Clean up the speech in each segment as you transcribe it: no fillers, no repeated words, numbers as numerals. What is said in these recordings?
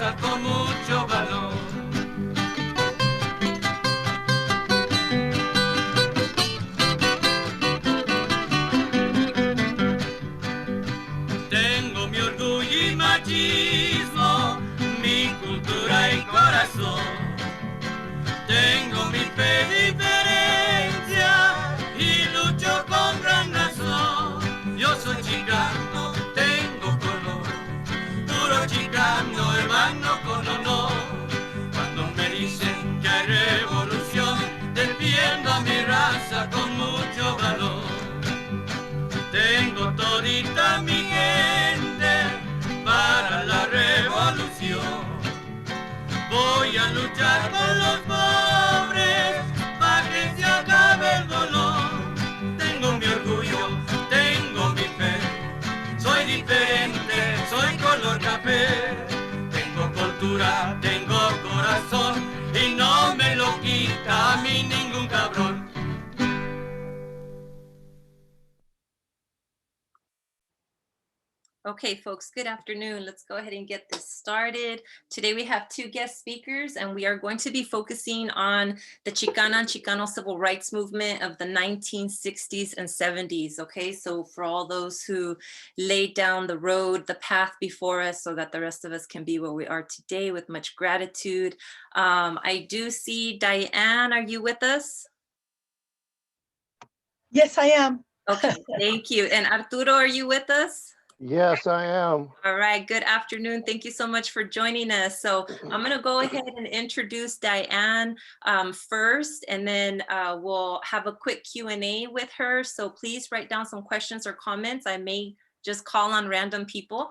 raza con mucho valor. Tengo mi orgullo y machismo, mi cultura y corazón. Tengo mi fe, diferencia y lucho con gran razón. Yo soy chicano, tengo color, puro chicano, hermano con honor. Cuando me dicen que hay revolución, defiendo a mi raza con mucho valor. Tengo todita mi gente para la revolución. Voy a luchar con los pobres para que se acabe el dolor. Tengo mi orgullo, tengo mi fe. Soy diferente, soy color café. Tengo cultura, tengo corazón y no me lo quita a mí ningún cabrón. Okay, folks, good afternoon. Let's go ahead and get this started. Today we have two guest speakers, and we are going to be focusing on the Chicana and Chicano civil rights movement of the 1960s and 70s, okay? So for all those who laid down the road, the path before us so that the rest of us can be where we are today with much gratitude. I do see Diane, are you with us? Yes, I am. Okay, thank you. And Arturo, are you with us? Yes, I am. All right, good afternoon. Thank you so much for joining us. So I'm going to go ahead and introduce Diane first, and then we'll have a quick Q&A with her. So please write down some questions or comments. I may just call on random people.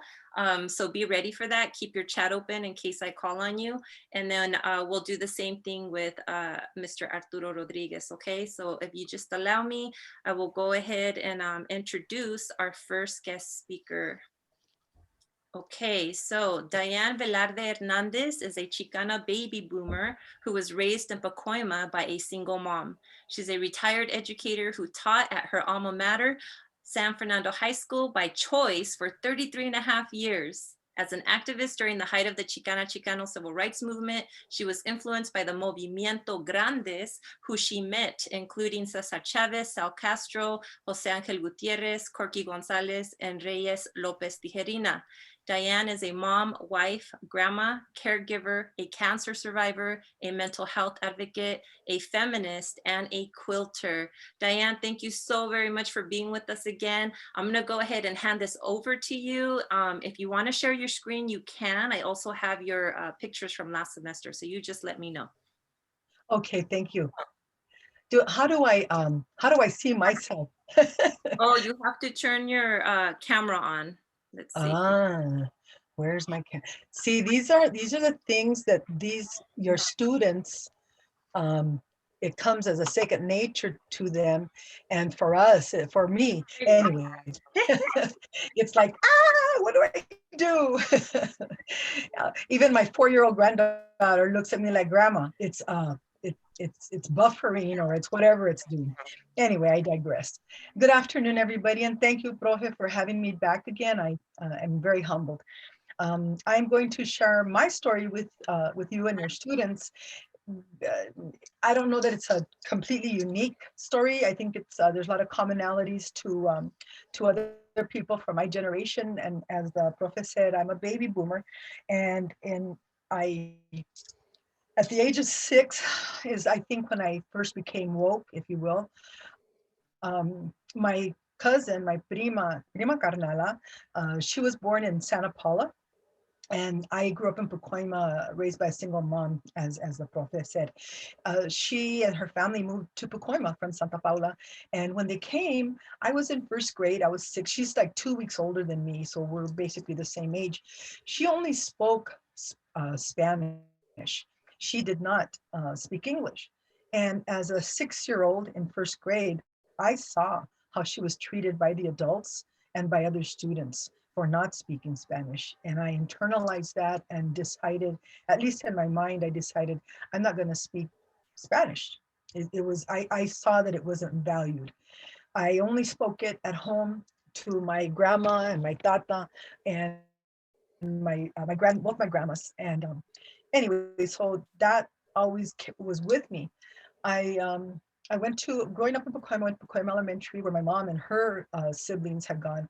So be ready for that. Keep your chat open in case I call on you. And then we'll do the same thing with Mr. Arturo Rodriguez, okay? So if you just allow me, I will go ahead and introduce our first guest speaker. Okay, so Diane Velarde-Hernandez is a Chicana baby boomer who was raised in Pacoima by a single mom. She's a retired educator who taught at her alma mater, San Fernando High School, by choice for 33 and a half years. As an activist during the height of the Chicano civil rights movement, she was influenced by the Movimiento Grandes, who she met, including Cesar Chavez, Sal Castro, Jose Angel Gutierrez, Corky Gonzalez, and Reies Lopez Tijerina. Diane is a mom, wife, grandma, caregiver, a cancer survivor, a mental health advocate, a feminist, and a quilter. Diane, thank you so very much for being with us again. I'm gonna go ahead and hand this over to you. If you wanna share your screen, you can. I also have your pictures from last semester, so you just let me know. Okay, thank you. How do I see myself? Oh, you have to turn your camera on. Let's see. Where's my camera? See, these are the things that your students, it comes as a second nature to them, and for us, for me, anyways, it's like, what do I do? Even my 4-year-old granddaughter looks at me like, Grandma. It's buffering, or it's whatever it's doing. Anyway, I digressed. Good afternoon, everybody, and thank you, Profe, for having me back again. I am very humbled. I'm going to share my story with you and your students. I don't know that it's a completely unique story. I think it's there's a lot of commonalities to other people from my generation. And as the Profe said, I'm a baby boomer, and at the age of 6 is, I think, when I first became woke, if you will. My cousin, my prima Carnala, she was born in Santa Paula, and I grew up in Pacoima, raised by a single mom, as the Profe said. She and her family moved to Pacoima from Santa Paula, and when they came, I was in first grade. I was 6. She's like 2 weeks older than me, so we're basically the same age. She only spoke Spanish. She did not speak English. And as a 6-year-old in first grade, I saw how she was treated by the adults and by other students for not speaking Spanish. And I internalized that and decided, at least in my mind, I decided I'm not going to speak Spanish. I saw that it wasn't valued. I only spoke it at home to my grandma and my tata, and both my grandmas. And anyway, so that always was with me. I went to, growing up in Pacoima, I went to Pacoima Elementary, where my mom and her siblings had gone.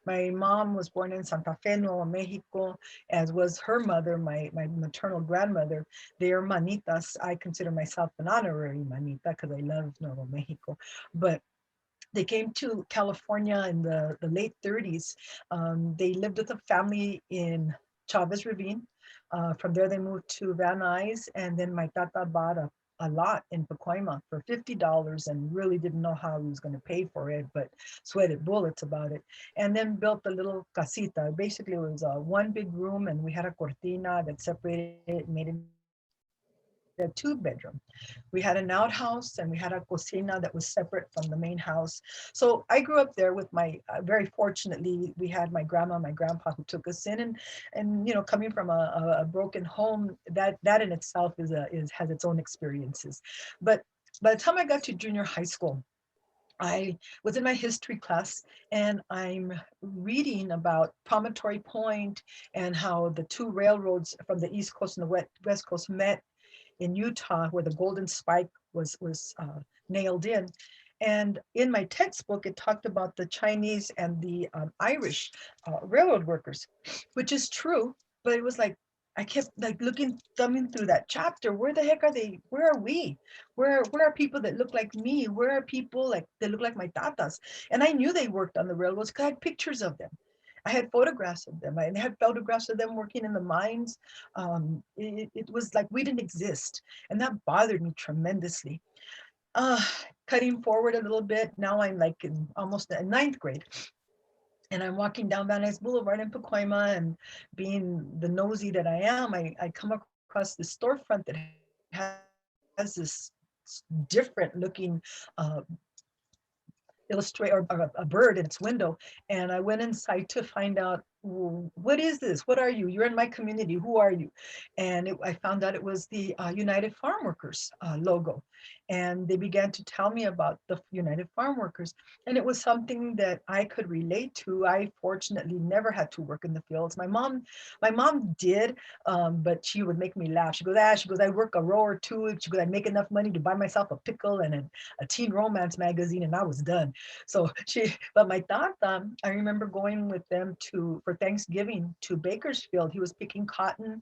My mom was born in Santa Fe, Nuevo Mexico, as was her mother, my maternal grandmother. They are manitas. I consider myself an honorary manita because I love Nuevo Mexico. But they came to California in the late 30s. They lived with a family in Chavez Ravine. From there, they moved to Van Nuys, and then my tata bought a lot in Pacoima for $50 and really didn't know how he was going to pay for it, but sweated bullets about it. And then built a little casita. Basically, it was one big room, and we had a cortina that separated it, made it a two-bedroom. We had an outhouse, and we had a cocina that was separate from the main house. So I grew up there with my, very fortunately, we had my grandma, my grandpa who took us in, and coming from a broken home, that in itself has its own experiences. But by the time I got to junior high school, I was in my history class, and I'm reading about Promontory Point and how the two railroads from the East Coast and the West Coast met in Utah, where the Golden Spike was nailed in. And in my textbook, it talked about the Chinese and the Irish railroad workers, which is true. But it was like, I kept like thumbing through that chapter. Where the heck are they? Where are we? Where are people that look like me? Where are people like that look like my tatas? And I knew they worked on the railroads because I had pictures of them. I had photographs of them. I had photographs of them working in the mines. It was like we didn't exist. And that bothered me tremendously. Uh, Cutting forward a little bit, now I'm like in almost in ninth grade. And I'm walking down Van Nuys Boulevard in Pacoima, and being the nosy that I am, I come across this storefront that has this different looking illustrate or a bird in its window. And I went inside to find out, what is this? What are you? You're in my community. Who are you? And I found out it was the United Farm Workers logo. And they began to tell me about the United Farm Workers. And it was something that I could relate to. I fortunately never had to work in the fields. My mom did, but she would make me laugh. She goes, I work a row or two. She goes, I make enough money to buy myself a pickle and a teen romance magazine, and I was done. So but my tata, I remember going with them for Thanksgiving to Bakersfield. He was picking cotton.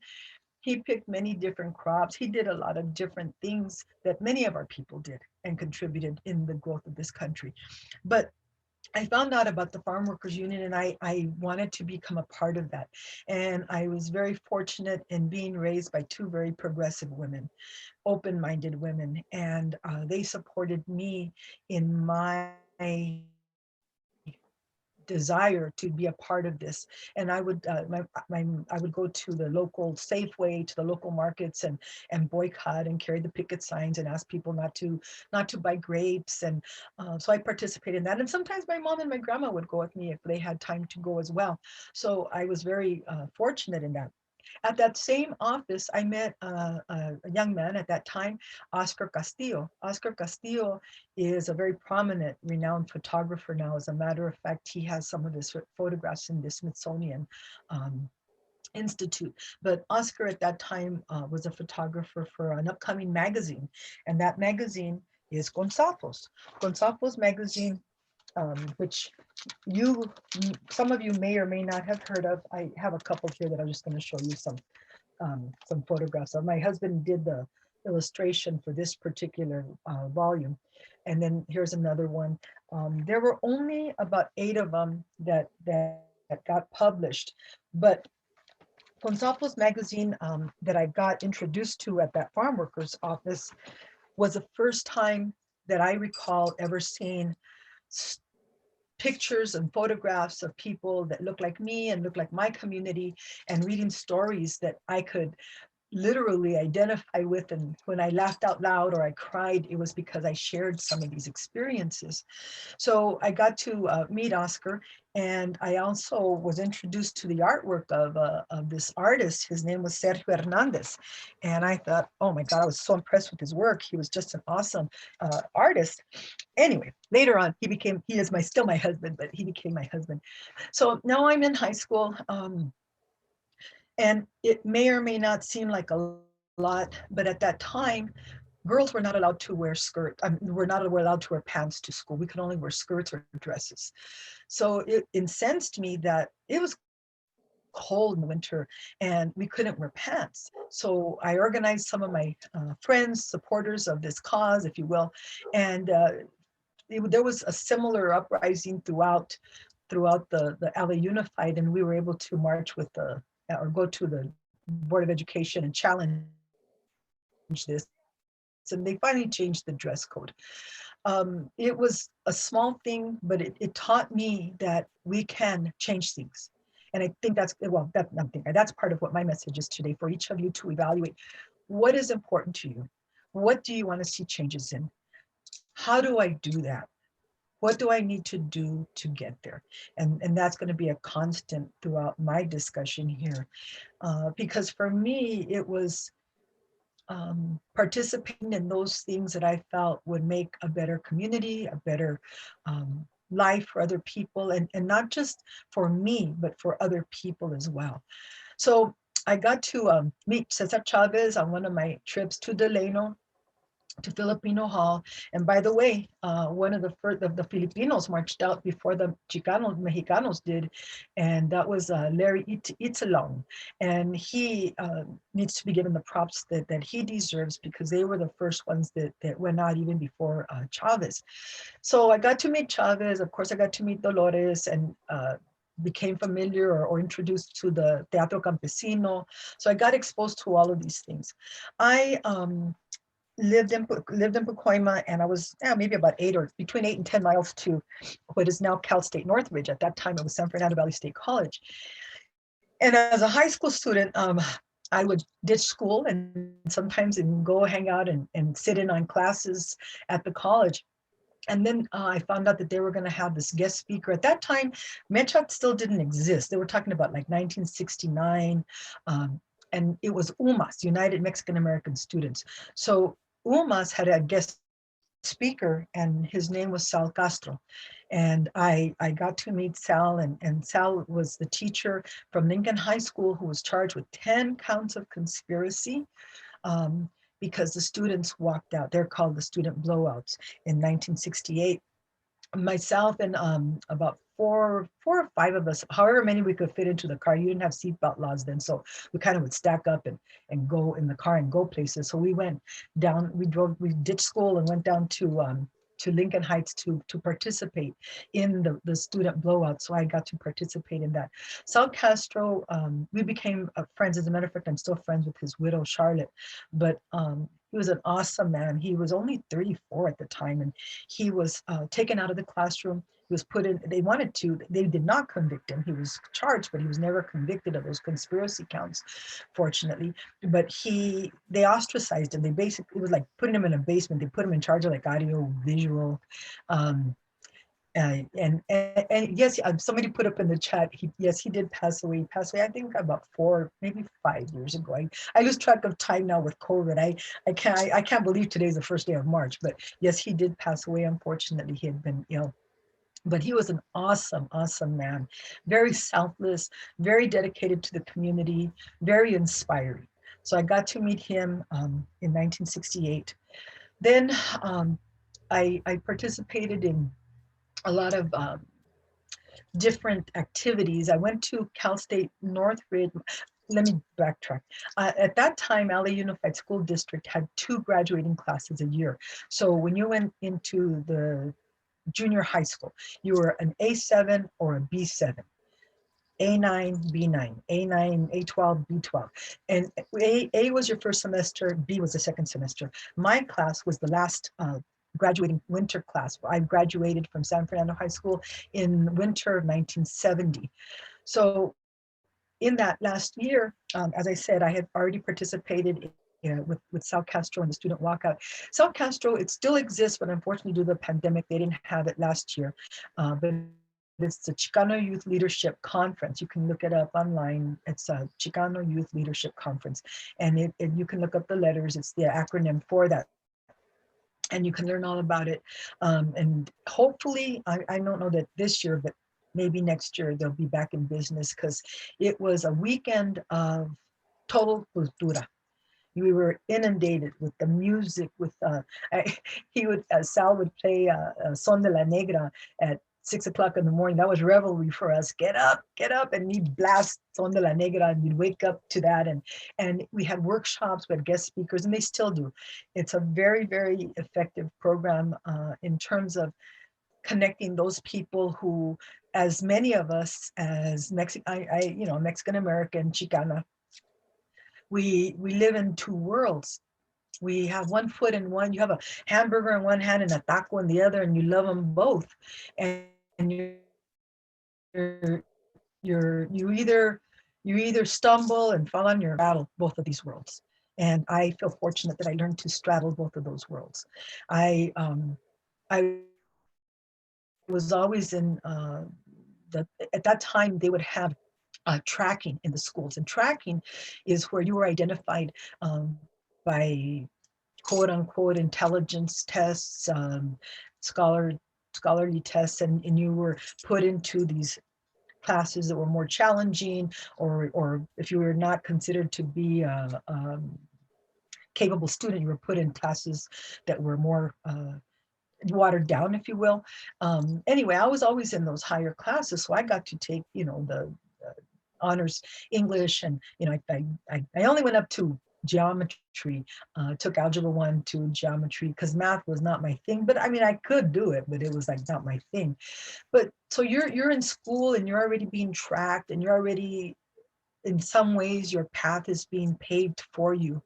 He picked many different crops. He did a lot of different things that many of our people did and contributed in the growth of this country. But I found out about the Farm Workers Union, and I wanted to become a part of that. And I was very fortunate in being raised by two very progressive women, open-minded women, and they supported me in my desire to be a part of this. And I would I would go to the local Safeway, to the local markets, and boycott and carry the picket signs and ask people not to buy grapes. And so I participated in that. And sometimes my mom and my grandma would go with me if they had time to go as well. So I was very fortunate in that. At that same office, I met a young man at that time, Oscar Castillo. Oscar Castillo is a very prominent, renowned photographer now. As a matter of fact, he has some of his photographs in the Smithsonian Institute. But Oscar at that time was a photographer for an upcoming magazine, and that magazine is Gonzalez. Gonzalez magazine, which some of you may or may not have heard of. I have a couple here that I'm just going to show you some photographs of. My husband did the illustration for this particular volume. And then here's another one. There were only about 8 of them that got published, but Gonzalez magazine that I got introduced to at that farm workers office was the first time that I recall ever seeing pictures and photographs of people that look like me and look like my community, and reading stories that I could literally identify with. And when I laughed out loud or I cried, it was because I shared some of these experiences. So I got to meet Oscar, and I also was introduced to the artwork of this artist. His name was Cesar Hernandez. And I thought, oh my God, I was so impressed with his work. He was just an awesome artist. Anyway, later on, he is still my husband, but he became my husband. So now I'm in high school. And it may or may not seem like a lot, but at that time, girls were not allowed to wear skirts. We're not allowed to wear pants to school. We could only wear skirts or dresses. So it incensed me that it was cold in the winter and we couldn't wear pants. So I organized some of my friends, supporters of this cause, if you will, and there was a similar uprising throughout the LA Unified, and we were able to march with or go to the Board of Education and challenge this. And they finally changed the dress code. It was a small thing, but it taught me that we can change things. And I think that's, well, that's part of what my message is today, for each of you to evaluate what is important to you. What do you want to see changes in? How do I do that? What do I need to do to get there? And that's going to be a constant throughout my discussion here. Because for me, it was participating in those things that I felt would make a better community, a better life for other people, and not just for me, but for other people as well. So I got to meet Cesar Chavez on one of my trips to Delano, to Filipino Hall. And by the way, one of the first of the Filipinos marched out before the Mexicanos did, and that was Larry Itzalong. And he needs to be given the props that he deserves, because they were the first ones that went out even before Chavez. So I got to meet Chavez. Of course, I got to meet Dolores, and became familiar or introduced to the Teatro Campesino. So I got exposed to all of these things. I lived in Pacoima, and I was maybe about between 8 and 10 miles to what is now Cal State Northridge. At that time, it was San Fernando Valley State College. And as a high school student, I would ditch school and sometimes go hang out and sit in on classes at the college. And then I found out that they were going to have this guest speaker. At that time, Mechat still didn't exist. They were talking about like 1969. And it was UMAS, United Mexican American Students. So UMAS had a guest speaker, and his name was Sal Castro. And I got to meet Sal, and Sal was the teacher from Lincoln High School who was charged with 10 counts of conspiracy. Because the students walked out. They're called the student blowouts in 1968. Myself and about four or five of us, however many we could fit into the car. You didn't have seatbelt laws then, so we kind of would stack up and go in the car and go places. So we went down, we ditched school and went down to Lincoln Heights to participate in the student blowout. So I got to participate in that. Sal Castro, we became friends. As a matter of fact, I'm still friends with his widow, Charlotte. But he was an awesome man. He was only 34 at the time, and he was taken out of the classroom. He was put in, they did not convict him. He was charged, but he was never convicted of those conspiracy counts, fortunately. But they ostracized him. They basically, it was like putting him in a basement. They put him in charge of like audio, visual. And yes, somebody put up in the chat, he did pass away. He passed away, I think about 4, maybe 5 years ago. I lose track of time now with COVID. I can't believe today's the first day of March, but yes, he did pass away. Unfortunately, he had been ill. But he was an awesome, awesome man, very selfless, very dedicated to the community, very inspiring. So I got to meet him in 1968. Then I participated in a lot of different activities. I went to Cal State Northridge. Let me backtrack. At that time, LA Unified School District had 2 graduating classes a year. So when you went into the junior high school, you were an A7 or a B7. A9, B9, A9, A12, B12. And A was your first semester, B was the second semester. My class was the last graduating winter class. I graduated from San Fernando High School in winter of 1970. So in that last year, as I said, I had already participated with Sal Castro and the student walkout. Sal Castro, it still exists, but unfortunately due to the pandemic, they didn't have it last year. But it's the Chicano Youth Leadership Conference. You can look it up online. It's a Chicano Youth Leadership Conference. And you can look up the letters. It's the acronym for that. And you can learn all about it. And hopefully, I don't know that this year, but maybe next year they'll be back in business, because it was a weekend of total cultura. We were inundated with the music, with Sal would play Son de la Negra at 6 o'clock in the morning. That was revelry for us. Get up, and we'd blast Son de la Negra, and we'd wake up to that. And we had workshops, we had guest speakers, and they still do. It's a very, very effective program in terms of connecting those people who, as many of us as Mexican American, Chicana, we live in two worlds. We have one foot in one. You have a hamburger in one hand and a taco in the other, and you love them both. And you either stumble and fall on your battle both of these worlds. And I feel fortunate that I learned to straddle both of those worlds. I was always in at that time they would have tracking in the schools, and tracking is where you were identified by quote unquote intelligence tests, scholarly tests, and you were put into these classes that were more challenging, or if you were not considered to be a capable student, you were put in classes that were more watered down, if you will. Anyway, I was always in those higher classes, so I got to take, the honors English, and I only went up to geometry, took algebra 1 to geometry, because math was not my thing. But I mean, I could do it, but it was like not my thing. But so you're in school, and you're already being tracked, and you're already, in some ways, your path is being paved for you.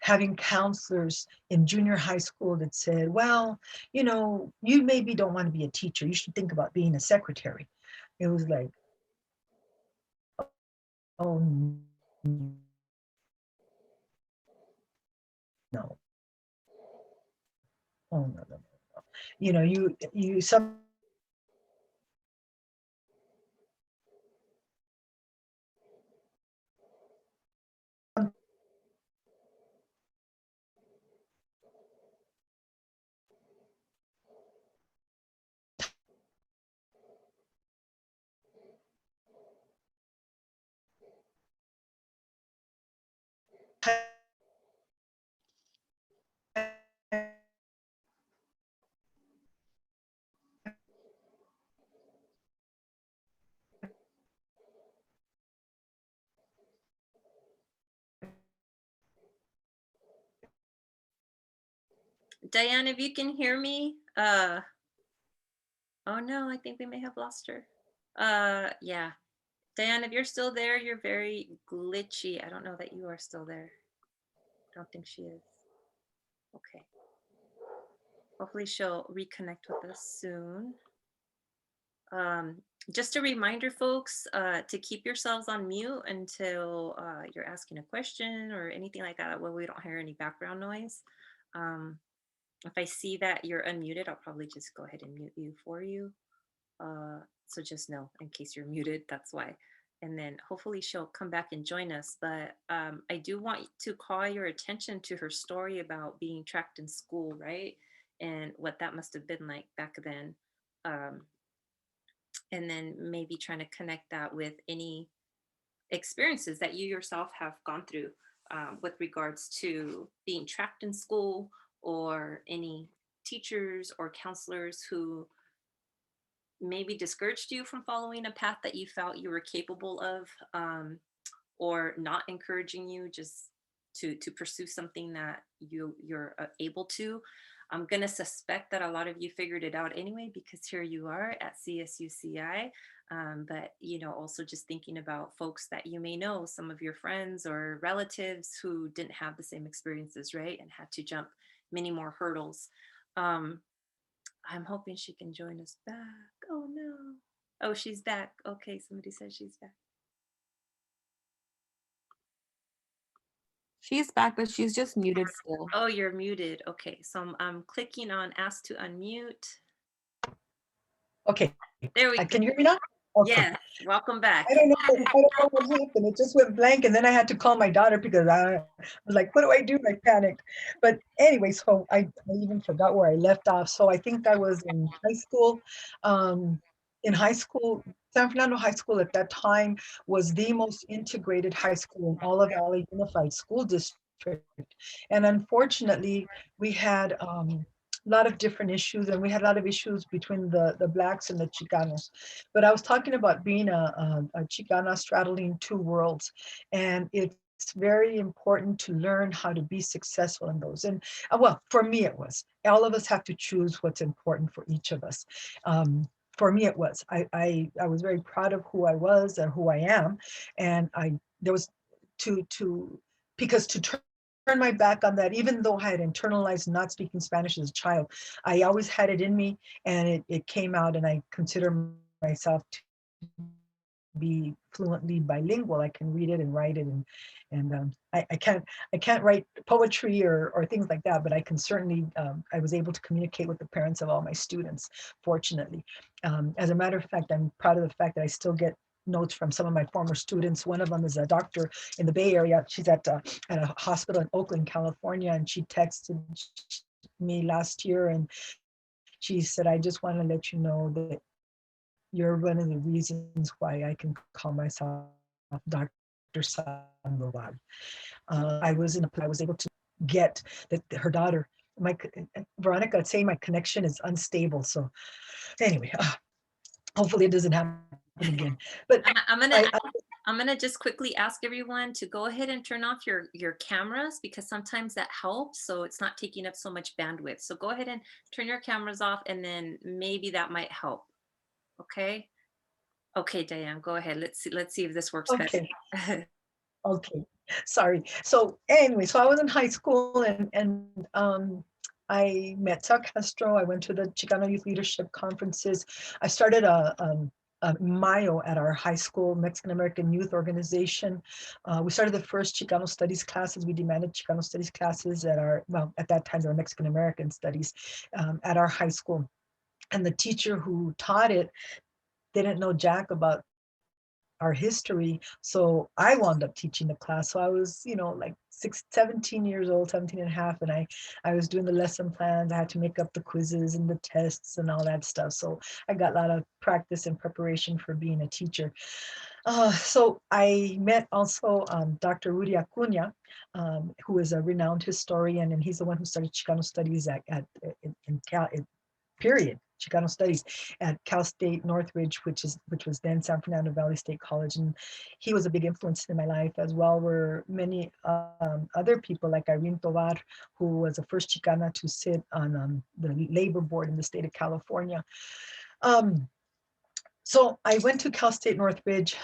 Having counselors in junior high school that said, well, you maybe don't want to be a teacher. You should think about being a secretary. It was like, oh, no. Oh, no, no, no. You some Diane, if you can hear me, oh no, I think we may have lost her. Yeah. Diane, if you're still there, you're very glitchy. I don't know that you are still there. I don't think she is. Okay. Hopefully she'll reconnect with us soon. Just a reminder, folks, to keep yourselves on mute until you're asking a question or anything like that. Well, we don't hear any background noise. If I see that you're unmuted, I'll probably just go ahead and mute you for you. So just know, in case you're muted, that's why. And then hopefully she'll come back and join us. But I do want to call your attention to her story about being tracked in school, right? And what that must have been like back then. And then maybe trying to connect that with any experiences that you yourself have gone through with regards to being trapped in school, or any teachers or counselors who maybe discouraged you from following a path that you felt you were capable of, or not encouraging you just to pursue something that you're able to. I'm going to suspect that a lot of you figured it out anyway, because here you are at CSUCI. But, also just thinking about folks that you may know, some of your friends or relatives who didn't have the same experiences, right? And had to jump many more hurdles. I'm hoping she can join us back. Oh, no. Oh, she's back. Okay, somebody said she's back. She's back, but she's just muted still. Oh, you're muted. Okay, so I'm clicking on ask to unmute. Okay. There we go. Can you hear me now? Okay. Yes, welcome back. I don't know what happened. It just went blank, and then I had to call my daughter because I was like, what do I do? I panicked. But anyway, so I even forgot where I left off. So I think I was in high school. in high school, San Fernando High School at that time was the most integrated high school in all of LA Unified School District. And unfortunately, we had a lot of different issues, and we had a lot of issues between the Blacks and the Chicanos. But I was talking about being a Chicana straddling two worlds, and it's very important to learn how to be successful in those. And well, for me, it was. All of us have to choose what's important for each of us. For me, it was. I was very proud of who I was and who I am, and there was because to turn my back on that, even though I had internalized not speaking Spanish as a child, I always had it in me, and it came out, and I consider myself to be fluently bilingual. I can read it and write it, and I can't write poetry or things like that, but I can certainly I was able to communicate with the parents of all my students, fortunately. As a matter of fact, I'm proud of the fact that I still get notes from some of my former students. One of them is a doctor in the Bay Area. She's at a hospital in Oakland, California, and she texted me last year, and she said, "I just want to let you know that you're one of the reasons why I can call myself Dr. Sandoval." I was able to get that her daughter, Veronica, saying my connection is unstable. So anyway, hopefully it doesn't happen again. But I'm gonna just quickly ask everyone to go ahead and turn off your cameras, because sometimes that helps, so it's not taking up so much bandwidth. So go ahead and turn your cameras off, and then maybe that might help. Okay. Okay, Diane, go ahead. Let's see if this works better. Okay, sorry. So anyway, so I was in high school, and I met Sal Castro. I went to the Chicano Youth Leadership Conferences. I started a Mayo at our high school, Mexican American Youth Organization. We started the first Chicano Studies classes. We demanded Chicano Studies classes at at that time, they were Mexican American Studies, at our high school. And the teacher who taught it didn't know jack about our history. So I wound up teaching the class. So I was, like 17 years old, 17 and a half. And I was doing the lesson plans. I had to make up the quizzes and the tests and all that stuff. So I got a lot of practice and preparation for being a teacher. So I met also Dr. Rudy Acuna, who is a renowned historian, and he's the one who started Chicano Studies in period, Chicano Studies at Cal State Northridge, which was then San Fernando Valley State College. And he was a big influence in my life, as well were many other people like Irene Tovar, who was the first Chicana to sit on the labor board in the state of California. So I went to Cal State Northridge.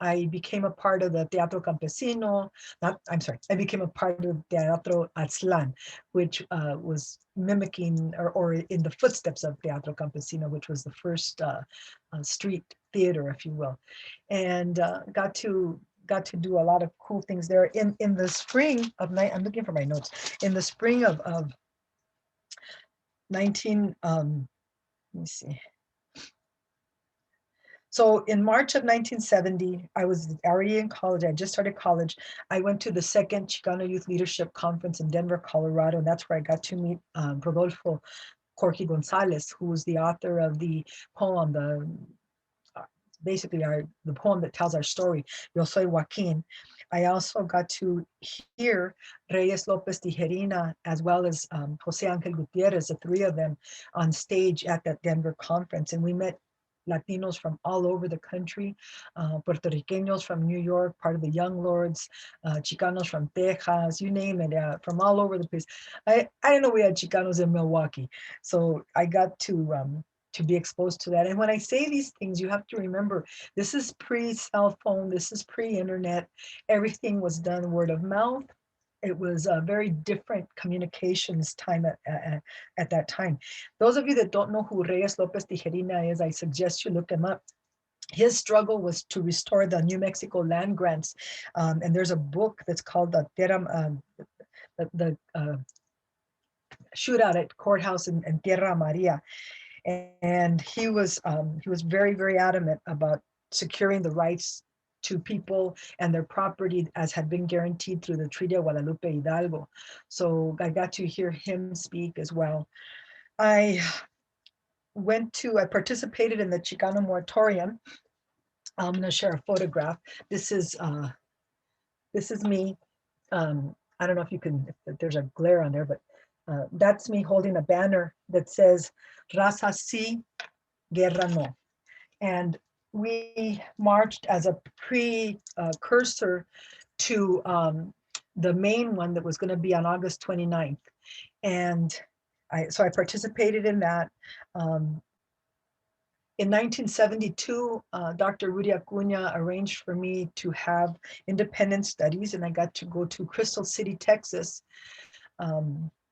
I became a part of the Teatro Campesino. I became a part of Teatro Aztlán, which was mimicking or in the footsteps of Teatro Campesino, which was the first street theater, if you will, and got to do a lot of cool things there. In the spring of I'm looking for my notes. In the spring of 19, let me see. So in March of 1970, I was already in college. I just started college. I went to the second Chicano Youth Leadership Conference in Denver, Colorado, and that's where I got to meet Rodolfo Corky Gonzalez, who was the author of the poem, basically the poem that tells our story, Yo Soy Joaquin. I also got to hear Reies Lopez Tijerina, as well as Jose Angel Gutierrez, the three of them, on stage at that Denver conference. And we met Latinos from all over the country, Puerto Ricanos from New York, part of the Young Lords, Chicanos from Texas, you name it, from all over the place. I didn't know we had Chicanos in Milwaukee, so I got to be exposed to that. And when I say these things, you have to remember, this is pre-cell phone, this is pre-internet, everything was done word of mouth. It was a very different communications time at that time. Those of you that don't know who Reies Lopez Tijerina is, I suggest you look him up. His struggle was to restore the New Mexico land grants. And there's a book that's called the Shootout at Courthouse in Tierra Maria. And he was very, very adamant about securing the rights to people and their property as had been guaranteed through the Treaty of Guadalupe Hidalgo. So I got to hear him speak as well. I participated in the Chicano moratorium. I'm going to share a photograph. This is me. I don't know if you can, if there's a glare on there, but that's me holding a banner that says Raza sí, guerra no. And we marched as a precursor to the main one that was going to be on August 29th. And so I participated in that. In 1972, Dr. Rudy Acuna arranged for me to have independent studies, and I got to go to Crystal City, Texas.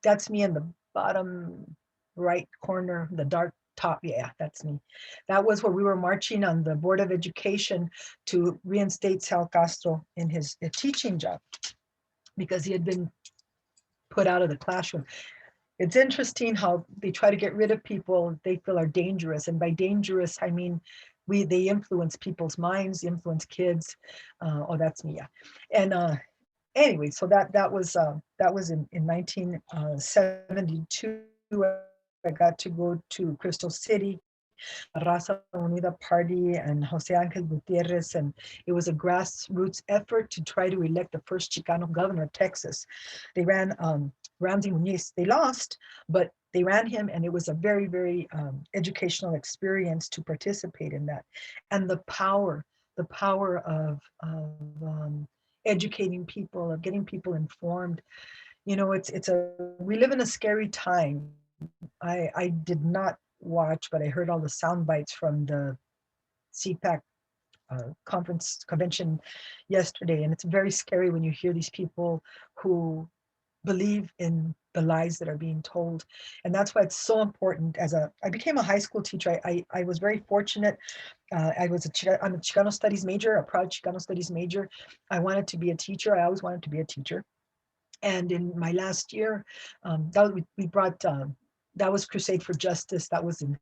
That's me in the bottom right corner, the dark top. Yeah, that's me. That was where we were marching on the Board of Education to reinstate Sal Castro in his teaching job because he had been put out of the classroom. It's interesting how they try to get rid of people they feel are dangerous. And by dangerous, I mean, they influence people's minds, influence kids. Oh, that's me, yeah. And anyway, so that was in 1972. I got to go to Crystal City, Raza Unida Party, and Jose Angel Gutierrez, and it was a grassroots effort to try to elect the first Chicano governor of Texas. They ran Ramsey Muñiz. They lost, but they ran him, and it was a very, very educational experience to participate in that. And the power of educating people, of getting people informed. You know, we live in a scary time. I did not watch, but I heard all the sound bites from the CPAC convention yesterday, and it's very scary when you hear these people who believe in the lies that are being told. And that's why it's so important. I became a high school teacher. I was very fortunate. I'm a Chicano studies major, a proud Chicano studies major. I wanted to be a teacher. I always wanted to be a teacher. And in my last year, we brought, that was Crusade for Justice. That was in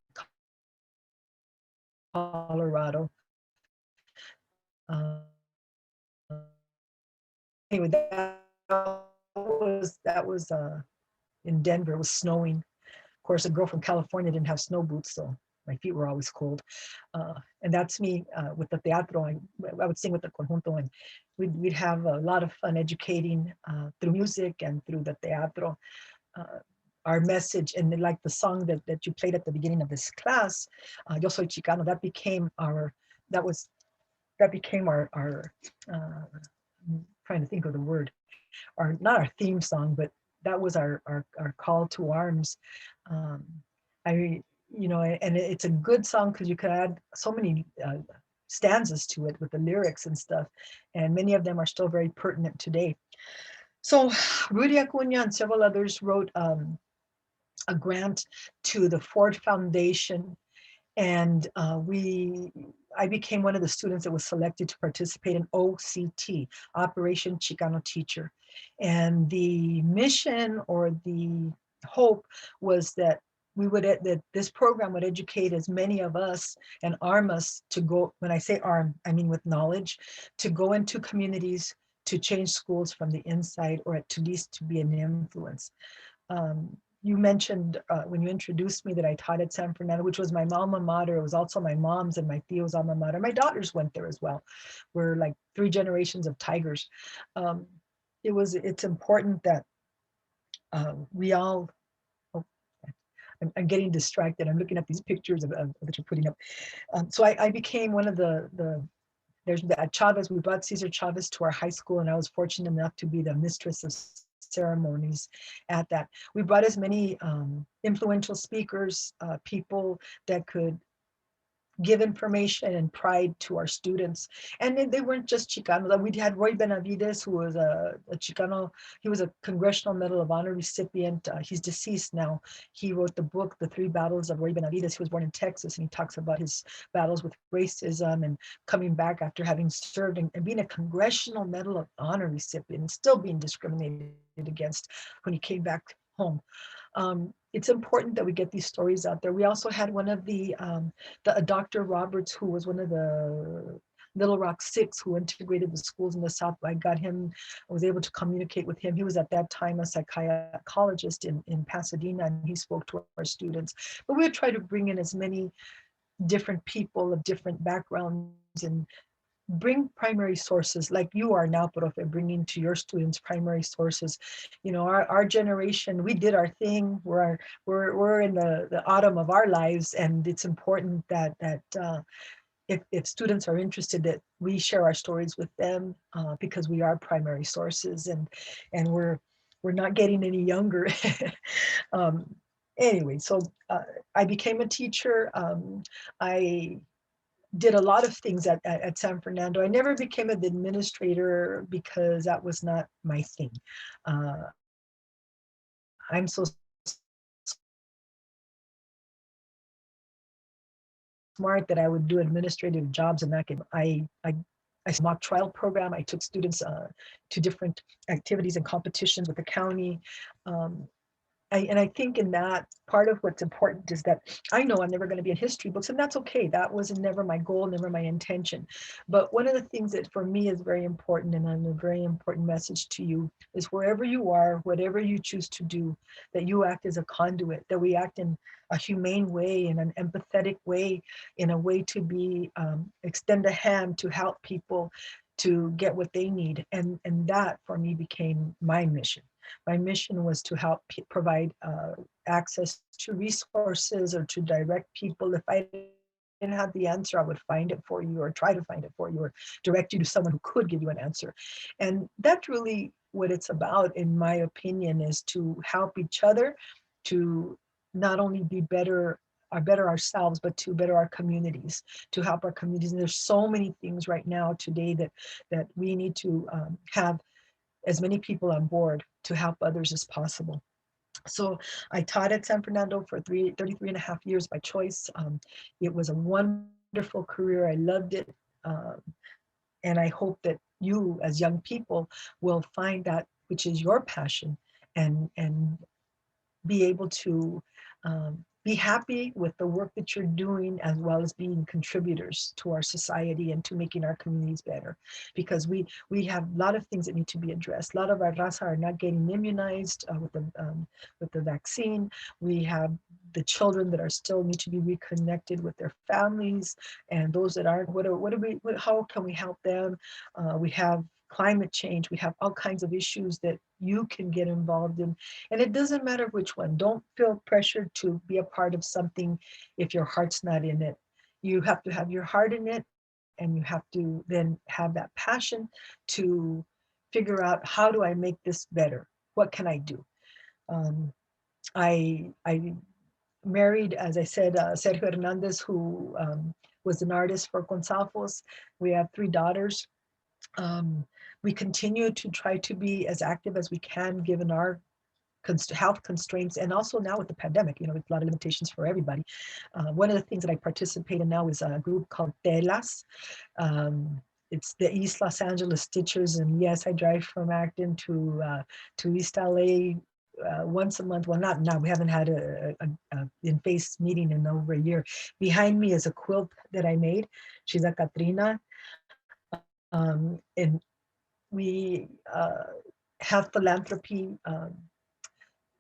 Colorado. Anyway, that was in Denver. It was snowing. Of course, a girl from California didn't have snow boots, so my feet were always cold. And that's me with the teatro. I would sing with the conjunto, and we'd have a lot of fun educating through music and through the teatro. Our message, and like the song that you played at the beginning of this class, Yo Soy Chicano, that became our trying to think of the word, not our theme song, but that was our call to arms. And it's a good song because you could add so many stanzas to it with the lyrics and stuff, and many of them are still very pertinent today. So Rudy Acuna and several others wrote a grant to the Ford Foundation, and I became one of the students that was selected to participate in OCT, Operation Chicano Teacher. And the mission or the hope was that that this program would educate as many of us and arm us to go, when I say arm, I mean with knowledge, to go into communities to change schools from the inside, or at least to be an influence. You mentioned when you introduced me that I taught at San Fernando, which was my alma mater. It was also my mom's and my tio's alma mater. My daughters went there as well. We're like 3 generations of Tigers. It's important that we all, I'm getting distracted. I'm looking at these pictures that you're putting up. So I became one of there's Chavez. We brought Cesar Chavez to our high school, and I was fortunate enough to be the mistress of ceremonies at that. We brought as many influential speakers, people that could give information and pride to our students. And they weren't just Chicanos. We had Roy Benavides, who was a Chicano. He was a Congressional Medal of Honor recipient. He's deceased now. He wrote the book, The 3 Battles of Roy Benavides. He was born in Texas, and he talks about his battles with racism and coming back after having served and being a Congressional Medal of Honor recipient and still being discriminated against when he came back home. It's important that we get these stories out there. We also had one of Dr. Roberts, who was one of the Little Rock 6, who integrated the schools in the South. I was able to communicate with him. He was at that time a psychologist in Pasadena, and he spoke to our students. But we would try to bring in as many different people of different backgrounds and bring primary sources like you are now, Profe, bringing to your students primary sources. You know, our generation, we did our thing. We're in the autumn of our lives, and it's important that if students are interested, that we share our stories with them, because we are primary sources, and we're not getting any younger. Anyway, so I became a teacher. I did a lot of things at San Fernando. I never became an administrator because that was not my thing. I'm so smart that I would do administrative jobs, and I mock trial program. I took students to different activities and competitions with the county. And I think in that, part of what's important is that I know I'm never going to be in history books, and that's okay. That was never my goal, never my intention. But one of the things that for me is very important, and a very important message to you, is wherever you are, whatever you choose to do, that you act as a conduit, that we act in a humane way, in an empathetic way, in a way to be, extend a hand to help people to get what they need. And that for me became my mission. My mission was to help provide access to resources, or to direct people. If I didn't have the answer, I would find it for you, or try to find it for you, or direct you to someone who could give you an answer. And that's really what it's about, in my opinion, is to help each other to not only be better ourselves, but to better our communities, to help our communities. And there's so many things right now today that we need to have as many people on board to help others as possible. So I taught at San Fernando for 33 and a half years by choice. It was a wonderful career. I loved it. And I hope that you, as young people, will find that which is your passion, and be able to be happy with the work that you're doing, as well as being contributors to our society and to making our communities better. Because we have a lot of things that need to be addressed. A lot of our raza are not getting immunized with the vaccine. We have the children that are still need to be reconnected with their families, and those that aren't, how can we help them? We have climate change. We have all kinds of issues that you can get involved in. And it doesn't matter which one. Don't feel pressured to be a part of something if your heart's not in it. You have to have your heart in it, and you have to then have that passion to figure out, how do I make this better? What can I do? I married, as I said, Sergio Hernandez, who was an artist for Gonzalez. We have 3 daughters. We continue to try to be as active as we can, given our health constraints, and also now with the pandemic, with a lot of limitations for everybody. One of the things that I participate in now is a group called Telas. It's the East Los Angeles Stitchers, and yes, I drive from Acton to East LA once a month. Well, not now. We haven't had a in-face meeting in over a year. Behind me is a quilt that I made. She's a Katrina. And we have philanthropy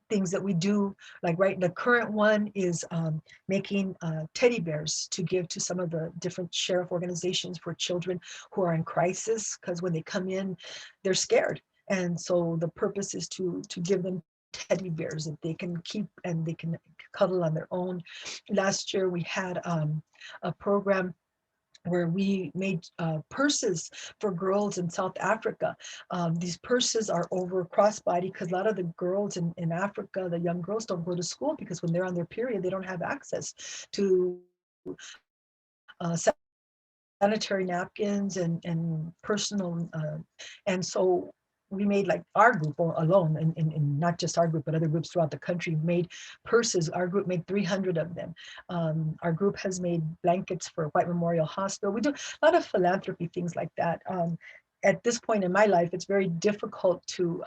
things that we do, like the current one is making teddy bears to give to some of the different sheriff organizations for children who are in crisis, because when they come in, they're scared. And so the purpose is to give them teddy bears that they can keep and they can cuddle on their own. Last year we had a program where we made purses for girls in South Africa. These purses are over crossbody, because a lot of the girls in Africa, the young girls, don't go to school, because when they're on their period, they don't have access to sanitary napkins and personal, and so we made, like, our group alone, and not just our group, but other groups throughout the country made purses. Our group made 300 of them. Our group has made blankets for White Memorial Hospital. We do a lot of philanthropy, things like that. At this point in my life, it's very difficult to,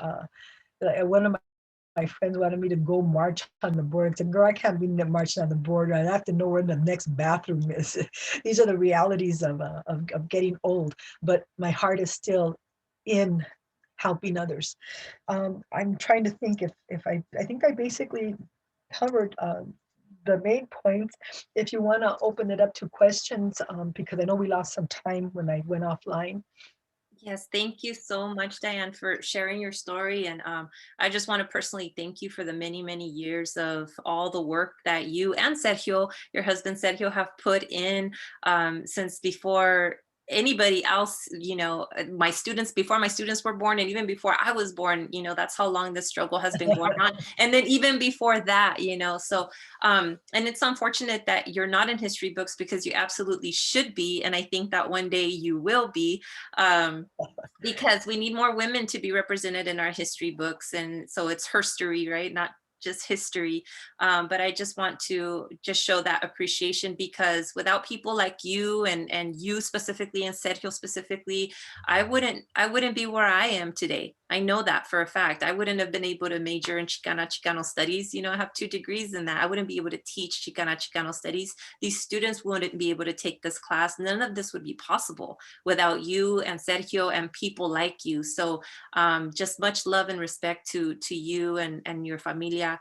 one of my friends wanted me to go march on the board. I said, girl, I can't be marching on the board. I have to know where the next bathroom is. These are the realities of getting old. But my heart is still in helping others. I'm trying to think if I think I basically covered the main points. If you want to open it up to questions, because I know we lost some time when I went offline. Yes, thank you so much, Diane, for sharing your story. And I just want to personally thank you for the many, many years of all the work that you and Sergio, your husband Sergio, have put in since before anybody else, you know, my students, before my students were born, and even before I was born, you know, that's how long this struggle has been going on. And then even before that, you know, so, and it's unfortunate that you're not in history books, because you absolutely should be. And I think that one day you will be, because we need more women to be represented in our history books. And so it's herstory, right? Not just history. But I just want to just show that appreciation, because without people like you and you specifically and Sergio specifically, I wouldn't be where I am today. I know that for a fact. I wouldn't have been able to major in Chicano studies. You know, I have 2 degrees in that. I wouldn't be able to teach Chicano studies. These students wouldn't be able to take this class. None of this would be possible without you and Sergio and people like you. So just much love and respect to you and your familia.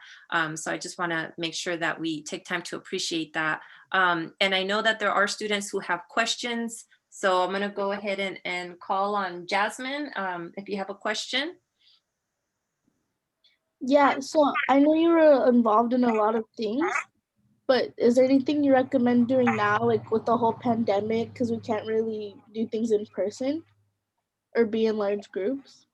So I just want to make sure that we take time to appreciate that. And I know that there are students who have questions. So I'm going to go ahead and call on Jasmine if you have a question. Yeah, so I know you were involved in a lot of things, but is there anything you recommend doing now, like with the whole pandemic, because we can't really do things in person or be in large groups?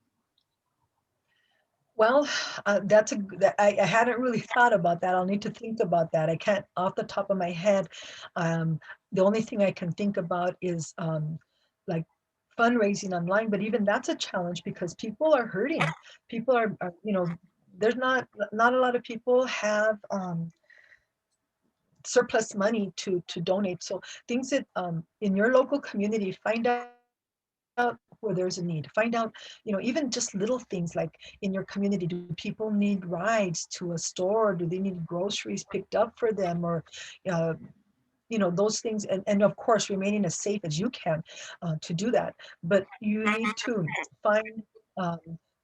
Well, I hadn't really thought about that. I'll need to think about that. I can't off the top of my head. The only thing I can think about is like fundraising online, but even that's a challenge because people are hurting. People are you know, there's not a lot of people have surplus money to donate. So things that in your local community, find out where there's a need. Find out, you know, even just little things like in your community, do people need rides to a store? Do they need groceries picked up for them? Or, you know, those things. And of course, remaining as safe as you can to do that. But you need to find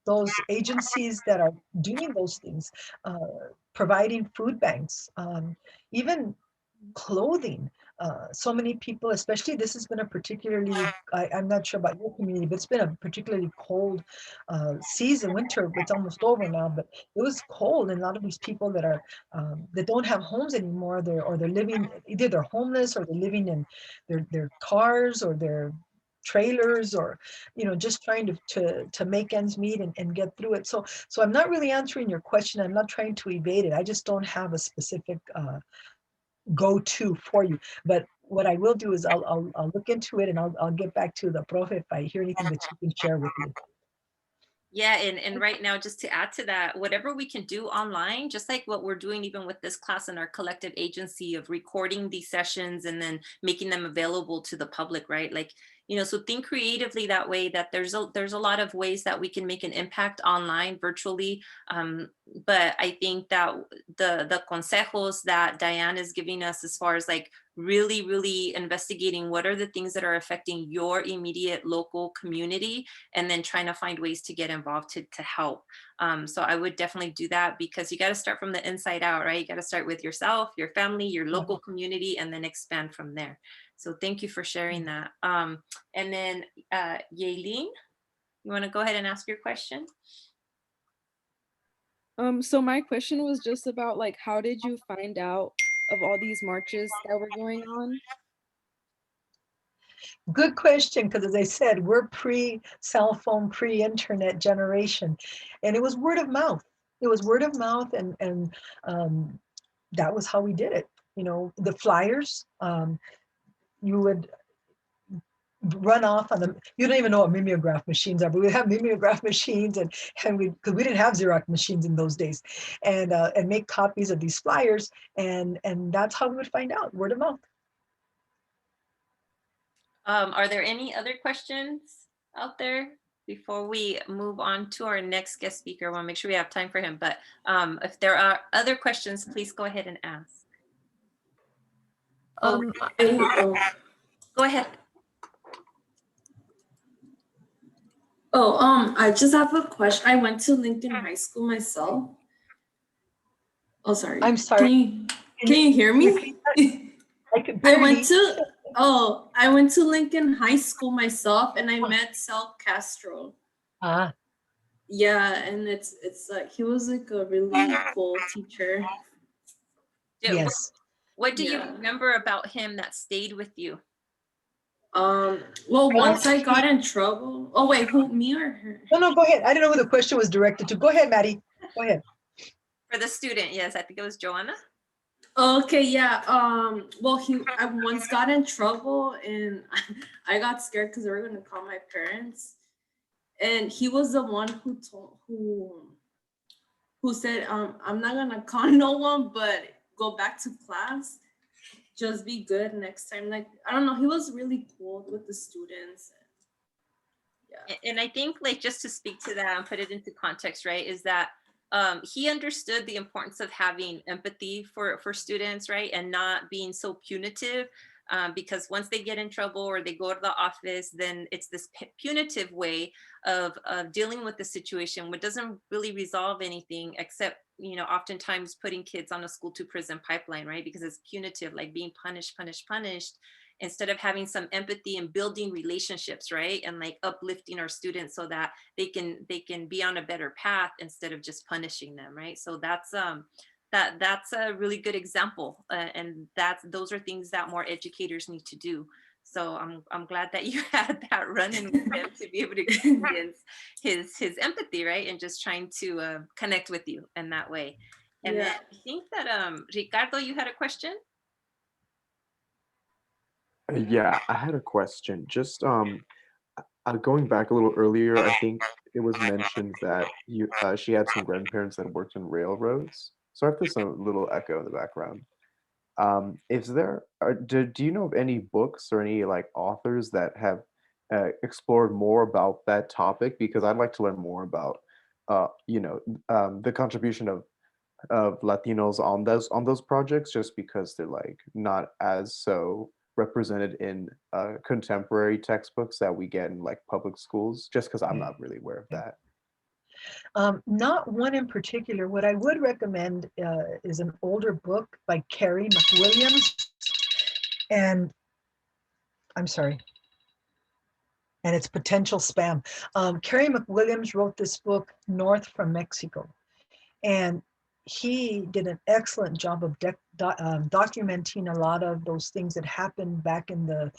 those agencies that are doing those things, providing food banks, even clothing. So many people, especially this has been a particularly, I'm not sure about your community, but it's been a particularly cold season. Winter, it's almost over now, but it was cold. And a lot of these people that are, that don't have homes anymore, they're living, either they're homeless or they're living in their cars or their trailers, or, you know, just trying to make ends meet and get through it. So I'm not really answering your question. I'm not trying to evade it. I just don't have a specific go-to for you. But what I will do is I'll look into it and I'll get back to the prof if I hear anything that you can share with me. Yeah, and right now, just to add to that, whatever we can do online, just like what we're doing even with this class and our collective agency of recording these sessions and then making them available to the public, right? Like, you know, so think creatively that way, that there's a lot of ways that we can make an impact online, virtually. But I think that the consejos that Diane is giving us, as far as like really investigating what are the things that are affecting your immediate local community, and then trying to find ways to get involved to help. So I would definitely do that, because you got to start from the inside out, right? You got to start with yourself, your family, your local community, and then expand from there. So thank you for sharing that. And then Yaelin, you want to go ahead and ask your question? So my question was just about, like, how did you find out of all these marches that were going on? Good question, because as I said, we're pre-cell phone, pre-internet generation, and it was word of mouth. It was word of mouth, and that was how we did it. You know, the flyers, you would run off on them. You don't even know what mimeograph machines are, but we have mimeograph machines, and because we didn't have Xerox machines in those days, and make copies of these flyers, and that's how we would find out, word of mouth. Are there any other questions out there? Before we move on to our next guest speaker, I want to make sure we have time for him. But if there are other questions, please go ahead and ask. I, Go ahead. I just have a question. I went to Lincoln High School myself. Oh, sorry. I'm sorry. Can you hear me? I could barely. I went to Lincoln High School myself, and I met Sal Castro. Ah, Yeah, and it's like he was like a really cool teacher. yes. What do you remember about him that stayed with you? Well, once I got in trouble. Oh wait, who, me or her? No, go ahead. I don't know who the question was directed to. Go ahead, Maddie. Go ahead. For the student, yes, I think it was Joanna. Okay, yeah. Well, I once got in trouble, and I got scared because they were gonna call my parents. And he was the one who said, I'm not gonna call no one, but go back to class. Just be good next time. Like, I don't know, he was really cool with the students. Yeah. And I think, like, just to speak to that and put it into context, right, is that he understood the importance of having empathy for students, right, and not being so punitive, because once they get in trouble or they go to the office, then it's this punitive way of dealing with the situation, which doesn't really resolve anything except, you know, oftentimes putting kids on a school to prison pipeline, right, because it's punitive, like being punished, instead of having some empathy and building relationships, right, and like uplifting our students so that they can be on a better path instead of just punishing them, right? So that's a really good example, and those are things that more educators need to do. So I'm glad that you had that run-in with him to be able to experience his empathy, right, and just trying to connect with you in that way. And then I think that Ricardo, you had a question. Yeah, I had a question. Just going back a little earlier, I think it was mentioned that she had some grandparents that worked in railroads. Sorry if there's a little echo in the background. Do you know of any books or any like authors that have explored more about that topic? Because I'd like to learn more about the contribution of Latinos on those projects, just because they're like not as so represented in contemporary textbooks that we get in like public schools, just because I'm not really aware of that. Not one in particular. What I would recommend is an older book by Carrie McWilliams, and I'm sorry, and it's potential spam. Carrie McWilliams wrote this book, North from Mexico, and he did an excellent job of documenting a lot of those things that happened back in the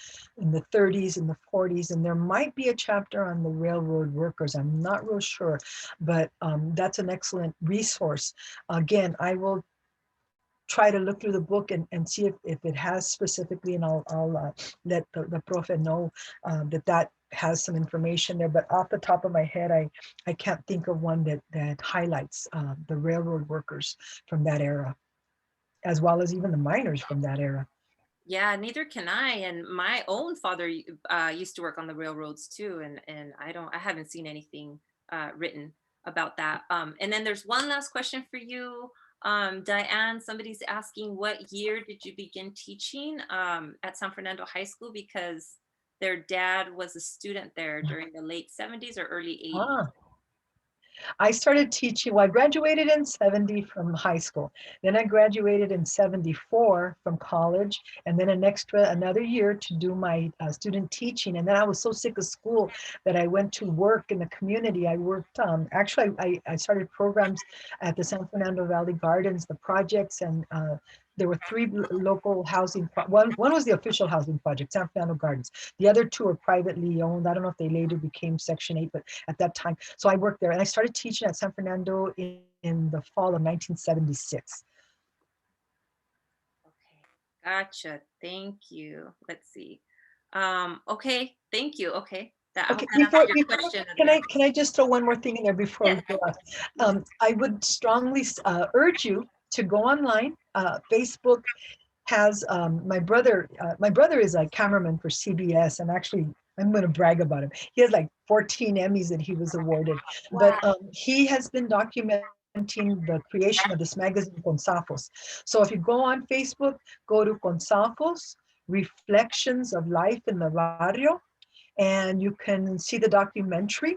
30s and the 40s. And there might be a chapter on the railroad workers. I'm not real sure, but that's an excellent resource. Again, I will try to look through the book and see if it has specifically, and I'll let the profe know that has some information there, but off the top of my head, I can't think of one that highlights the railroad workers from that era, as well as even the miners from that era. Yeah, neither can I. And my own father used to work on the railroads too, and I haven't seen anything written about that. And then there's one last question for you, Diane. Somebody's asking, what year did you begin teaching at San Fernando High School? Because their dad was a student there during the late 70s or early 80s. I started teaching, well, I graduated in 70 from high school. Then I graduated in 74 from college, and then another year to do my student teaching. And then I was so sick of school that I went to work in the community. I worked, actually, I started programs at the San Fernando Valley Gardens, the projects, and there were 3 local housing, one was the official housing project, San Fernando Gardens. The other 2 are privately owned. I don't know if they later became Section 8, but at that time, so I worked there, and I started teaching at San Fernando in the fall of 1976. Okay, gotcha. Thank you. Let's see. Okay, thank you. Okay. Okay, can I just throw one more thing in there before we go on? I would strongly urge you to go online. Facebook has my brother is a cameraman for CBS, and actually I'm going to brag about him. He has like 14 Emmys that he was awarded. Wow. But he has been documenting the creation of this magazine, Consafos. So if you go on Facebook, go to Consafos, Reflections of Life in the Barrio, and you can see the documentary.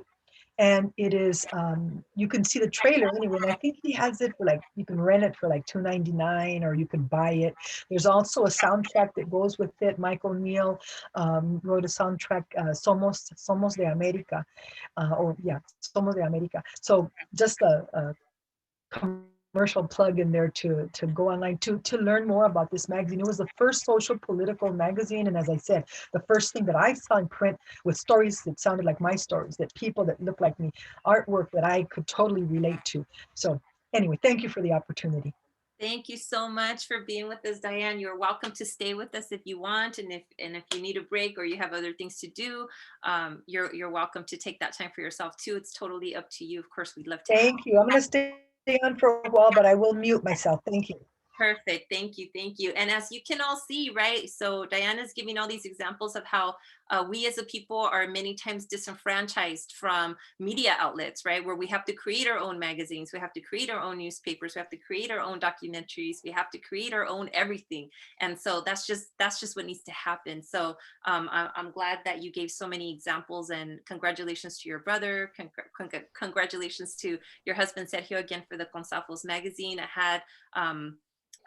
And it is, you can see the trailer anyway. And I think he has it for like, you can rent it for like $2.99 or you can buy it. There's also a soundtrack that goes with it. Michael Neal wrote a soundtrack, Somos de América, Somos de América. So just a commercial plug in there to go online to learn more about this magazine. It was the first social political magazine, and as I said, the first thing that I saw in print with stories that sounded like my stories, that people that look like me, artwork that I could totally relate to. So anyway, thank you for the opportunity. Thank you so much for being with us, Diane. You're welcome to stay with us if you want, and if you need a break or you have other things to do, you're welcome to take that time for yourself too. It's totally up to you. Of course, we'd love to. Thank you. I'm going to stay on for a while, but I will mute myself. Thank you. Perfect. Thank you. Thank you. And as you can all see, right? So Diana's giving all these examples of how we as a people are many times disenfranchised from media outlets, right? Where we have to create our own magazines. We have to create our own newspapers. We have to create our own documentaries. We have to create our own everything. And so that's just what needs to happen. So I'm glad that you gave so many examples, and congratulations to your brother. Congratulations to your husband, Sergio, again, for the Consafos magazine.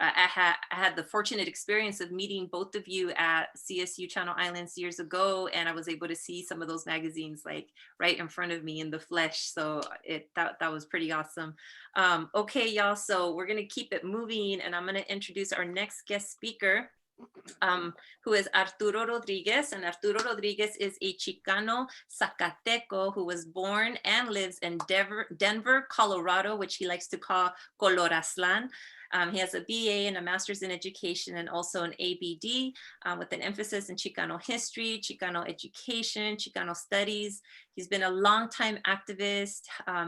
I had the fortunate experience of meeting both of you at CSU Channel Islands years ago, and I was able to see some of those magazines like right in front of me in the flesh. So that was pretty awesome. Okay, y'all, so we're gonna keep it moving, and I'm gonna introduce our next guest speaker, who is Arturo Rodriguez. And Arturo Rodriguez is a Chicano Zacateco who was born and lives in Denver, Colorado, which he likes to call Colorazlan. He has a BA and a master's in education, and also an ABD with an emphasis in Chicano history, Chicano education, Chicano studies. He's been a longtime activist,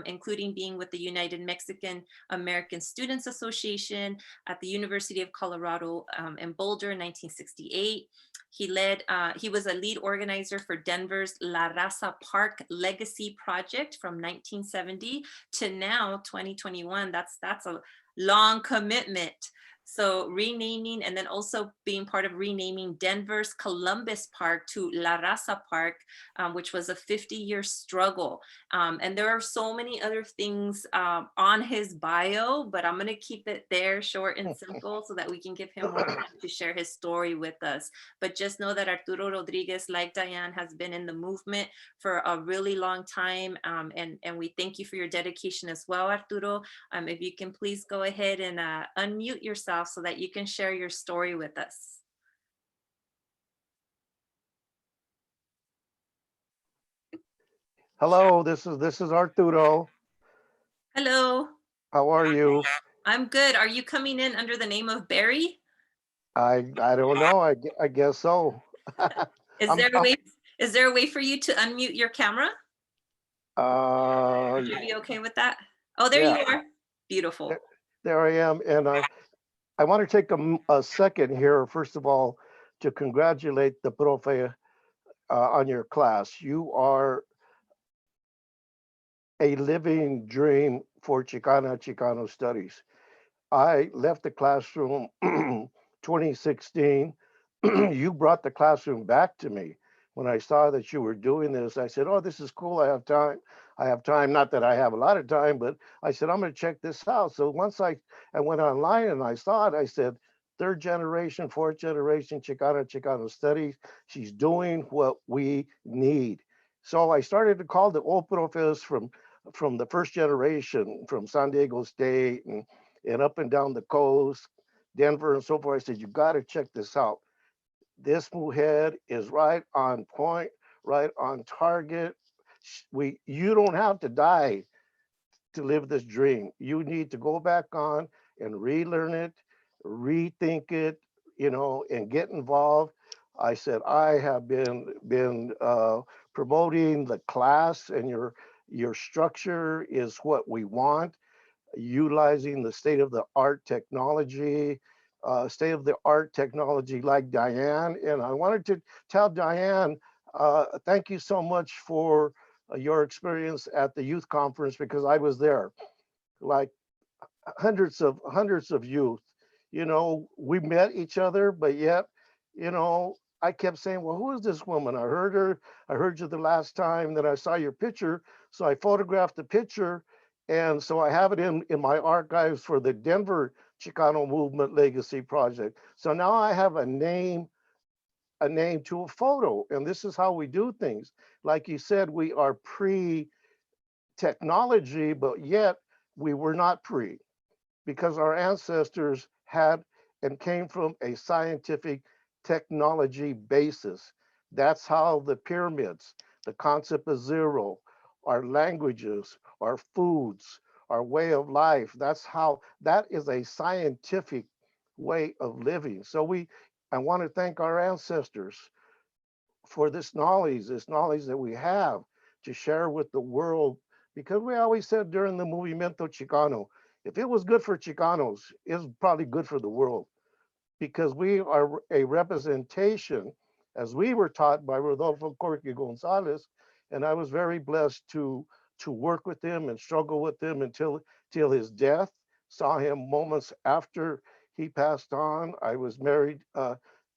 including being with the United Mexican American Students Association at the University of Colorado in Boulder in 1968. He was a lead organizer for Denver's La Raza Park Legacy Project from 1970 to now 2021. That's a long commitment. So renaming, and then also being part of renaming Denver's Columbus Park to La Raza Park, which was a 50-year struggle. And there are so many other things on his bio, but I'm gonna keep it there short and simple so that we can give him more time to share his story with us. But just know that Arturo Rodriguez, like Diane, has been in the movement for a really long time. And we thank you for your dedication as well, Arturo. If you can please go ahead and unmute yourself so that you can share your story with us. Hello, this is Arturo. Hello. How are you? I'm good. Are you coming in under the name of Barry? I don't know. I guess so. Is there a way for you to unmute your camera? Would you be okay with that? Oh, there you are. Beautiful. There I am, and I want to take a second here, first of all, to congratulate the profe on your class. You are a living dream for Chicano studies. I left the classroom 2016. You brought the classroom back to me. When I saw that you were doing this, I said, oh, this is cool. I have time. Not that I have a lot of time, but I said, I'm going to check this out. So once I went online and I saw it, I said, third generation, fourth generation Chicano studies. She's doing what we need. So I started to call the old profes from the first generation, from San Diego State and up and down the coast, Denver and so forth. I said, you got to check this out. This mujer is right on point, right on target. You don't have to die to live this dream. You need to go back on and relearn it, rethink it, and get involved. I said, I have been promoting the class, and your structure is what we want, utilizing the state-of-the-art technology, like Diane. And I wanted to tell Diane, thank you so much for your experience at the youth conference, because I was there. Like hundreds of youth. You know, we met each other, but yet, you know, I kept saying, well, who is this woman? I heard her. I heard you the last time that I saw your picture. So I photographed the picture. And so I have it in my archives for the Denver Chicano Movement Legacy Project. So now I have a name to a photo. And this is how we do things. Like you said, we are pre-technology, but yet we were not pre, because our ancestors had and came from a scientific technology basis. That's how the pyramids, the concept of zero, our languages, our foods, our way of life, that is a scientific way of living. So I want to thank our ancestors for this knowledge that we have to share with the world, because we always said during the Movimiento Chicano, if it was good for Chicanos, it's probably good for the world, because we are a representation, as we were taught by Rodolfo Corky Gonzalez, and I was very blessed to work with him and struggle with him till his death. Saw him moments after he passed on. I was married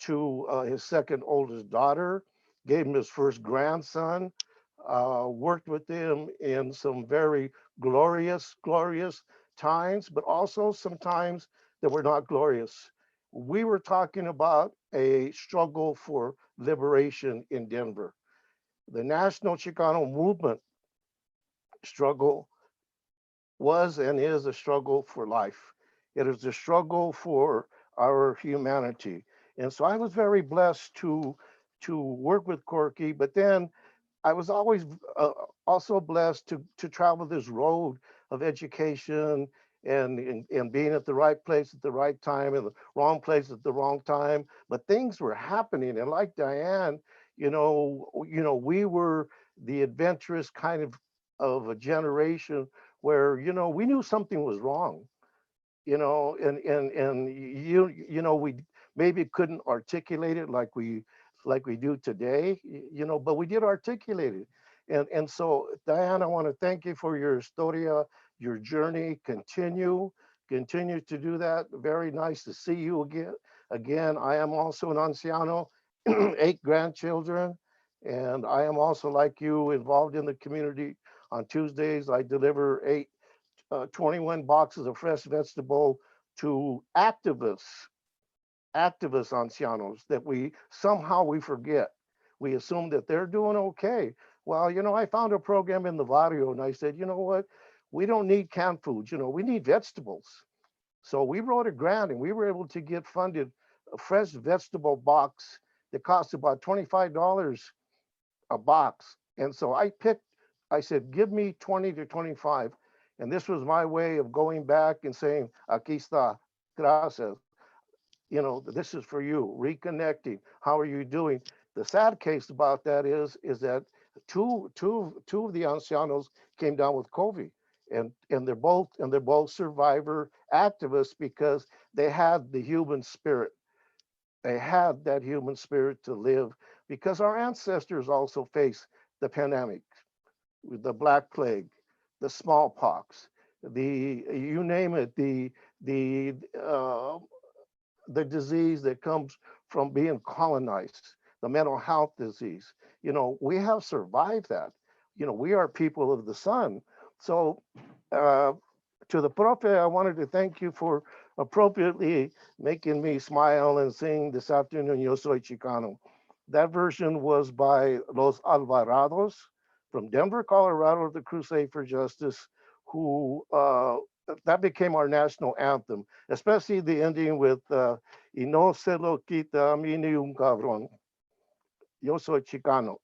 to his second oldest daughter, gave him his first grandson, worked with him in some very glorious times, but also some times that were not glorious. We were talking about a struggle for liberation in Denver. The National Chicano Movement struggle was and is a struggle for life. It is a struggle for our humanity. And so I was very blessed to work with Corky, but then I was always also blessed to travel this road of education and being at the right place at the right time and the wrong place at the wrong time. But things were happening, and like Diane, we were the adventurous kind of a generation where we knew something was wrong, and we maybe couldn't articulate it like we do today, but we did articulate it. And so, Diane, I want to thank you for your historia, your journey. Continue to do that. Very nice to see you again. I am also an anciano, 8 grandchildren, and I am also, like you, involved in the community. On Tuesdays, I deliver 21 boxes of fresh vegetable to activist ancianos that we forget. We assume that they're doing okay. Well, I found a program in the barrio, and I said, you know what? We don't need canned foods. We need vegetables. So we wrote a grant, and we were able to get funded a fresh vegetable box that cost about $25 a box. And so I said, give me 20 to 25. And this was my way of going back and saying, aquí está, gracias. This is for you, reconnecting. How are you doing? The sad case about that is that two of the ancianos came down with COVID, and they're both survivor activists because they had the human spirit. They had that human spirit to live, because our ancestors also faced the pandemic, the Black Plague, the smallpox, you name it, the disease that comes from being colonized, the mental health disease. We have survived that. We are people of the sun. So to the profe, I wanted to thank you for appropriately making me smile and sing this afternoon, Yo Soy Chicano. That version was by Los Alvarados from Denver, Colorado, the Crusade for Justice, who that became our national anthem, especially the ending with Y no se lo quita a mí ni un cabrón. Yo soy Chicano.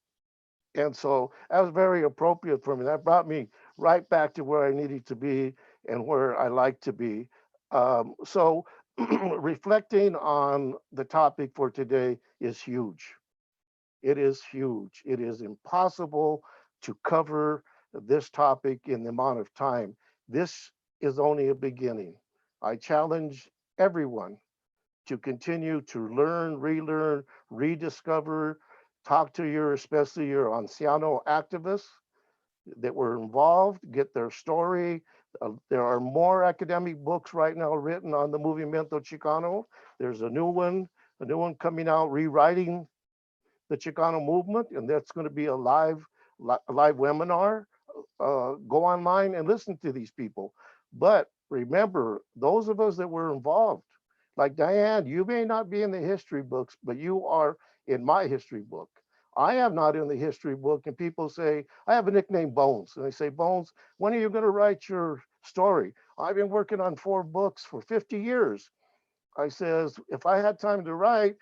And so that was very appropriate for me. That brought me right back to where I needed to be and where I like to be. So reflecting on the topic for today is huge. It is huge. It is impossible to cover this topic in the amount of time. This is only a beginning. I challenge everyone to continue to learn, relearn, rediscover, talk to especially your anciano activists, that were involved, get their story. There are more academic books right now written on the Movimiento Chicano. There's a new one coming out rewriting the Chicano movement, and that's going to be a live webinar. Go online and listen to these people. But remember, those of us that were involved, like Diane, you may not be in the history books, but you are in my history book. I am not in the history book, and people say, I have a nickname, Bones. And they say, Bones, when are you going to write your story? I've been working on 4 books for 50 years. I says, if I had time to write,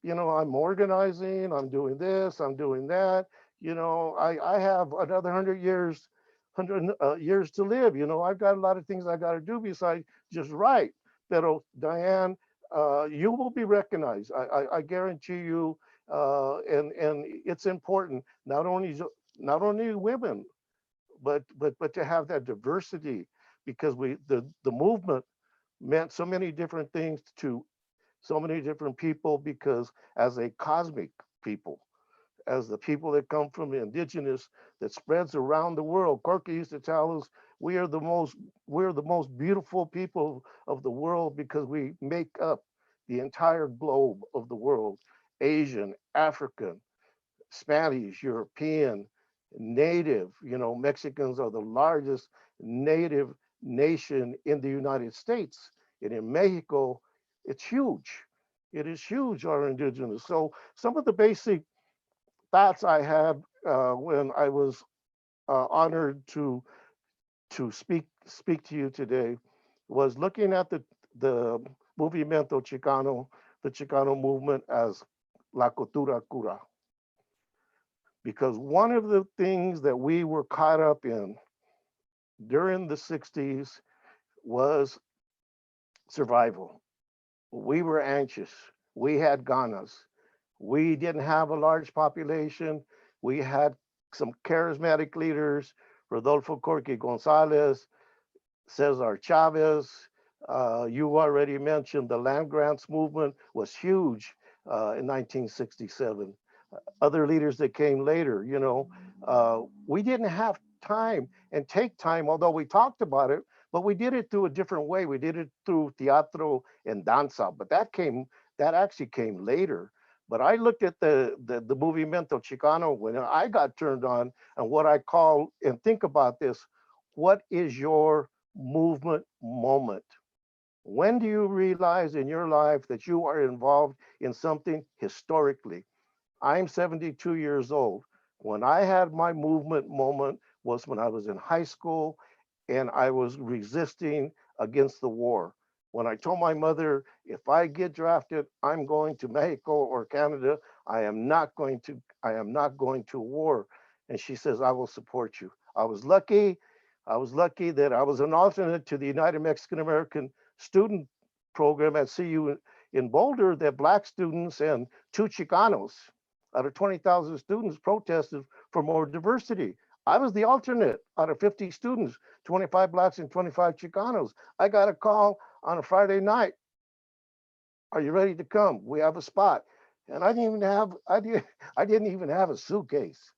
I'm organizing, I'm doing this, I'm doing that. I have another 100 years, 100 years to live. I've got a lot of things I got to do besides just write. Pero Diane, you will be recognized. I guarantee you. And it's important not only women, but to have that diversity, because the movement meant so many different things to so many different people, because as a cosmic people, as the people that come from the indigenous that spreads around the world. Corky used to tell us we're the most beautiful people of the world because we make up the entire globe of the world. Asian, African, Spanish, European, Native. Mexicans are the largest Native nation in the United States. And in Mexico, it's huge. It is huge, our indigenous. So some of the basic thoughts I had when I was honored to speak to you today was looking at the Movimiento Chicano, the Chicano movement as la cultura cura. Because one of the things that we were caught up in during the 60s was survival. We were anxious. We had ganas. We didn't have a large population. We had some charismatic leaders, Rodolfo Corky Gonzalez, Cesar Chavez. You already mentioned the land grants movement was huge in 1967. Other leaders that came later, we didn't have time and take time, although we talked about it, but we did it through a different way. We did it through teatro and danza, but that actually came later. But I looked at the Movimiento Chicano when I got turned on, and what I call, and think about this, what is your movement moment? When do you realize in your life that you are involved in something historically? I'm 72 years old. When I had my movement moment was when I was in high school and I was resisting against the war. When I told my mother, if I get drafted, I'm going to Mexico or Canada. I am not going to war. And she says, I will support you. I was lucky that I was an alternate to the United Mexican American Student Program at CU in Boulder, that Black students and 2 Chicanos out of 20,000 students protested for more diversity. I was the alternate out of 50 students, 25 Blacks and 25 Chicanos. I got a call on a Friday night. Are you ready to come? We have a spot. And I didn't even have a suitcase.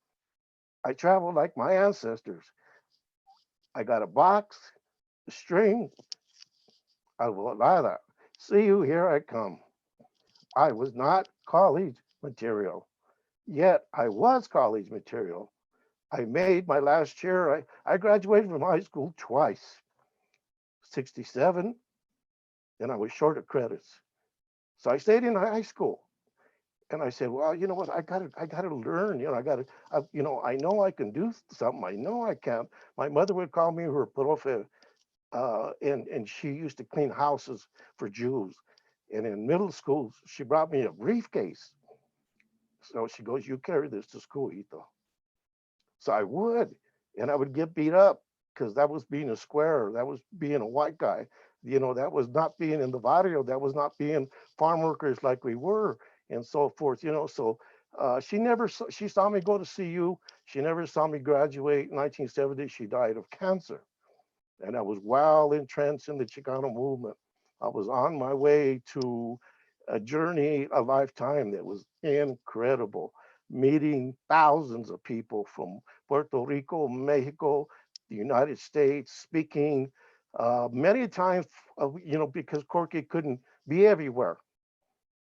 I traveled like my ancestors. I got a box, a string. I will either see you, here I come. I was not college material, yet I was college material. I made my last year. I graduated from high school twice, 67, and I was short of credits. So I stayed in high school. And I said, well, you know what? I gotta learn. I know I can do something. I know I can. My mother would call me her profe, and she used to clean houses for Jews. And in middle school, she brought me a briefcase. So she goes, you carry this to school, Ito. So I would, and I would get beat up because that was being a square. That was being a white guy. That was not being in the barrio. That was not being farm workers like we were, and so forth. So she saw me go to CU. She never saw me graduate. In 1970, she died of cancer. And I was well entrenched in the Chicano movement. I was on my way to a journey, a lifetime that was incredible, meeting thousands of people from Puerto Rico, Mexico, the United States, speaking many times, because Corky couldn't be everywhere.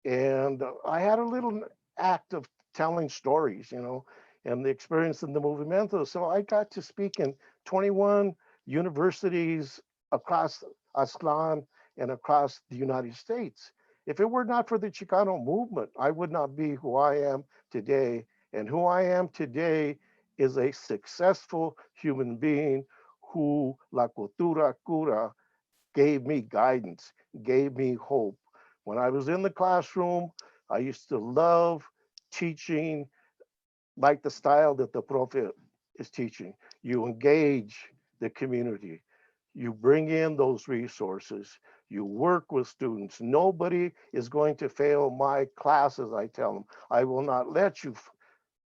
And I had a little act of telling stories, and the experience in the Movimiento. So I got to speak in 21 universities across Aztlan and across the United States. If it were not for the Chicano movement, I would not be who I am today. And who I am today is a successful human being who La Cultura Cura gave me guidance, gave me hope. When I was in the classroom, I used to love teaching like the style that the prophet is teaching. You engage the community. You bring in those resources. You work with students. Nobody is going to fail my classes, I tell them. I will not let you,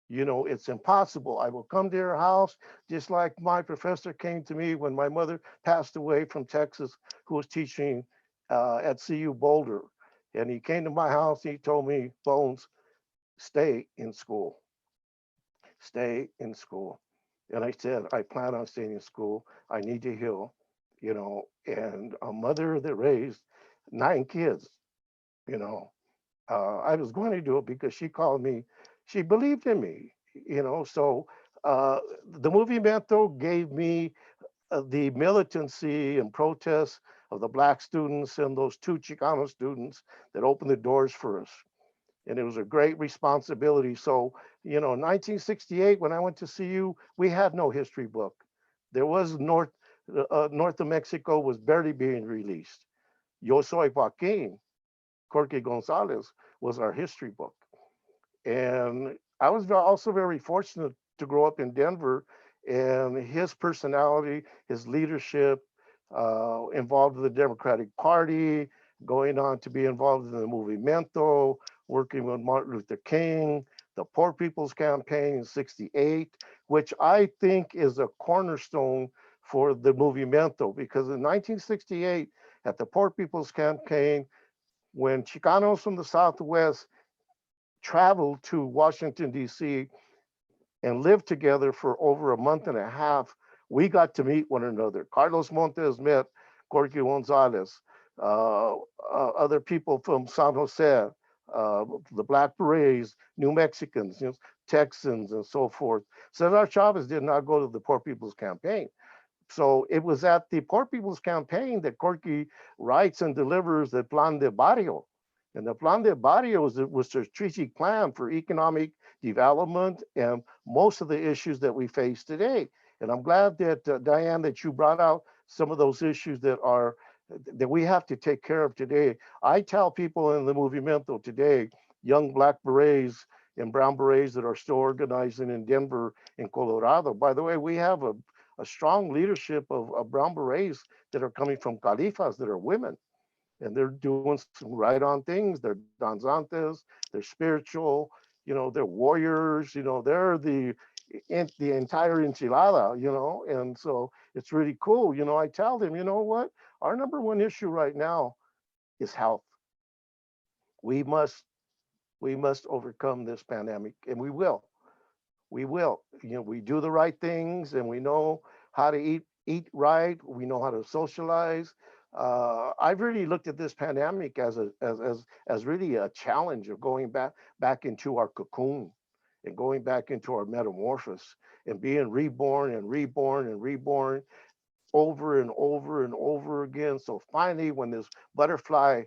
it's impossible. I will come to your house, just like my professor came to me when my mother passed away from Texas, who was teaching at CU Boulder. And he came to my house and he told me, Bones, stay in school. Stay in school. And I said, I plan on staying in school. I need to heal, and a mother that raised 9 kids, I was going to do it because she called me, she believed in me, so the Movimiento gave me the militancy and protests of the Black students and those 2 Chicano students that opened the doors for us. And it was a great responsibility. So, in 1968, when I went to CU, we had no history book. There was North of Mexico was barely being released. Yo Soy Joaquin, Corky Gonzalez was our history book. And I was also very fortunate to grow up in Denver, and his personality, his leadership, involved in the Democratic Party, going on to be involved in the Movimiento, working with Martin Luther King, the Poor People's Campaign in '68, which I think is a cornerstone for the Movimiento, because in 1968, at the Poor People's Campaign, when Chicanos from the Southwest traveled to Washington, D.C., and lived together for over a month and a half, we got to meet one another. Carlos Montes met Corky Gonzalez, other people from San Jose, the Black Berets, New Mexicans, Texans, and so forth. Cesar Chavez did not go to the Poor People's Campaign. So it was at the Poor People's Campaign that Corky writes and delivers the Plan de Barrio. And the Plan de Barrio was a strategic plan for economic development and most of the issues that we face today. And I'm glad that, Diane, that you brought out some of those issues that we have to take care of today. I tell people in the Movimiento today, young Black Berets and Brown Berets that are still organizing in Denver and Colorado. By the way, we have a strong leadership of Brown Berets that are coming from Califas that are women. And they're doing some right on things. They're danzantes, they're spiritual, they're warriors, they're the entire enchilada, and so it's really cool. I tell them, you know what? Our number one issue right now is health. We must overcome this pandemic, and we will. We will. We do the right things, and we know how to eat right. We know how to socialize. I've really looked at this pandemic as really a challenge of going back into our cocoon and going back into our metamorphosis and being reborn and reborn and reborn over and over and over again. So finally, when this butterfly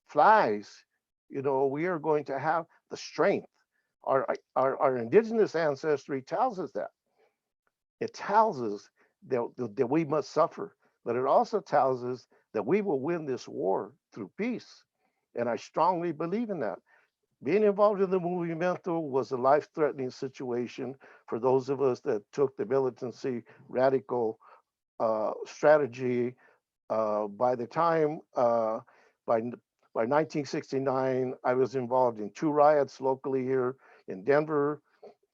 flies, we are going to have the strength. Our indigenous ancestry tells us that. It tells us that we must suffer, but it also tells us that we will win this war through peace. And I strongly believe in that. Being involved in the Movimiento was a life-threatening situation for those of us that took the militancy radical strategy. By the time, by 1969, I was involved in 2 riots locally here in Denver.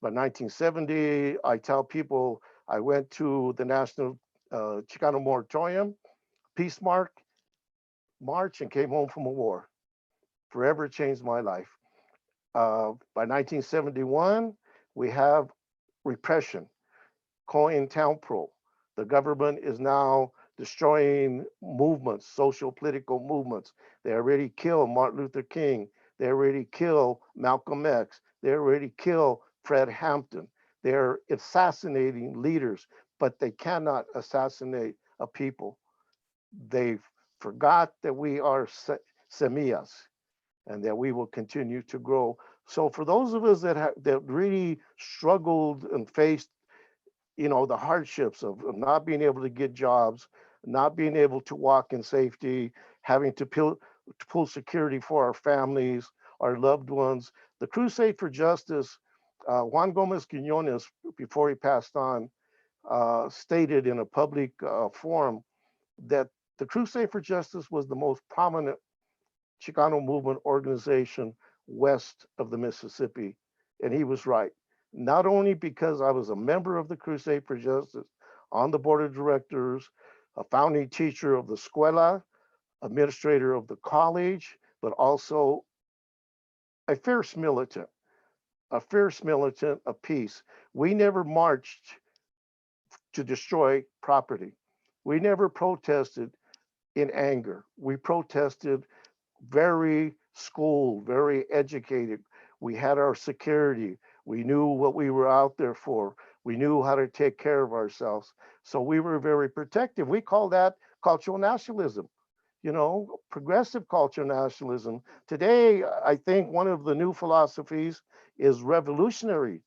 By 1970, I tell people I went to the National Chicano Moratorium, Peace March, and came home from a war. Forever changed my life. By 1971, we have repression. COINTELPRO. The government is now destroying movements, social political movements. They already killed Martin Luther King. They already killed Malcolm X. They already killed Fred Hampton. They're assassinating leaders, but they cannot assassinate a people. They forgot that we are semillas and that we will continue to grow. So for those of us that really struggled and faced, the hardships of not being able to get jobs, not being able to walk in safety, having to pull security for our families, our loved ones, the Crusade for Justice, Juan Gomez Quinones, before he passed on, stated in a public forum that the Crusade for Justice was the most prominent Chicano movement organization west of the Mississippi. And he was right. Not only because I was a member of the Crusade for Justice, on the board of directors, a founding teacher of the Escuela, administrator of the college, but also a fierce militant of peace. We never marched to destroy property. We never protested in anger. We protested very schooled, very educated. We had our security. We knew what we were out there for. We knew how to take care of ourselves. So we were very protective. We call that cultural nationalism, progressive cultural nationalism. Today, I think one of the new philosophies is revolutionary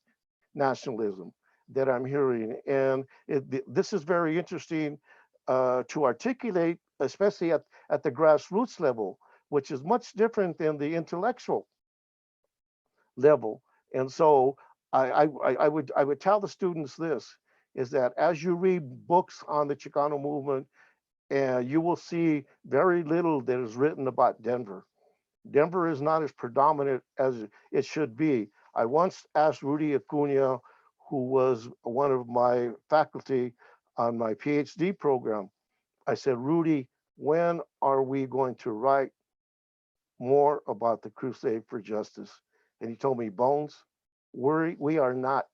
nationalism that I'm hearing. And this is very interesting to articulate, especially at the grassroots level, which is much different than the intellectual level. And so I would tell the students this, is that as you read books on the Chicano movement, you will see very little that is written about Denver. Denver is not as predominant as it should be. I once asked Rudy Acuna, who was one of my faculty on my PhD program, I said, Rudy, when are we going to write more about the Crusade for Justice? And he told me, Bones, we are not.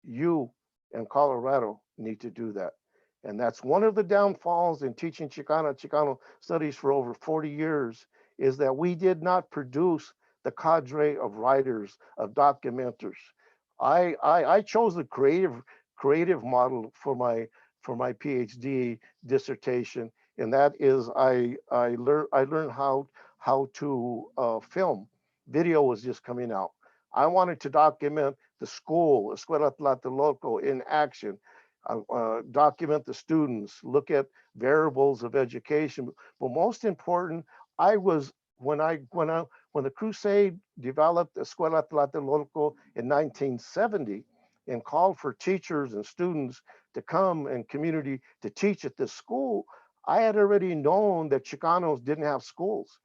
You and Colorado need to do that. And that's one of the downfalls in teaching Chicano studies for over 40 years, is that we did not produce the cadre of writers, of documenters. I chose the creative model for my PhD dissertation, and that is I learned how to film. Video was just coming out. I wanted to document the school, Escuela Tlatelolco, in action. Document the students, look at variables of education. But most important, when the Crusade developed Escuela Tlatelolco in 1970 and called for teachers and students to come and community to teach at this school, I had already known that Chicanos didn't have schools.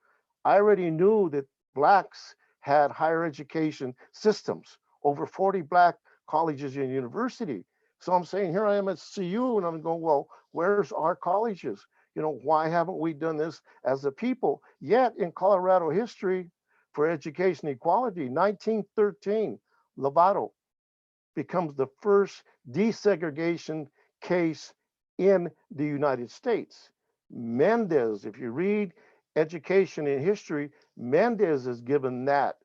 I already knew that Blacks had higher education systems, over 40 Black colleges and universities. So I'm saying, here I am at CU, and I'm going, well, where's our colleges? Why haven't we done this as a people? Yet in Colorado history for education equality, 1913, Lovato becomes the first desegregation case in the United States. Mendez, if you read education in history, Mendez is given that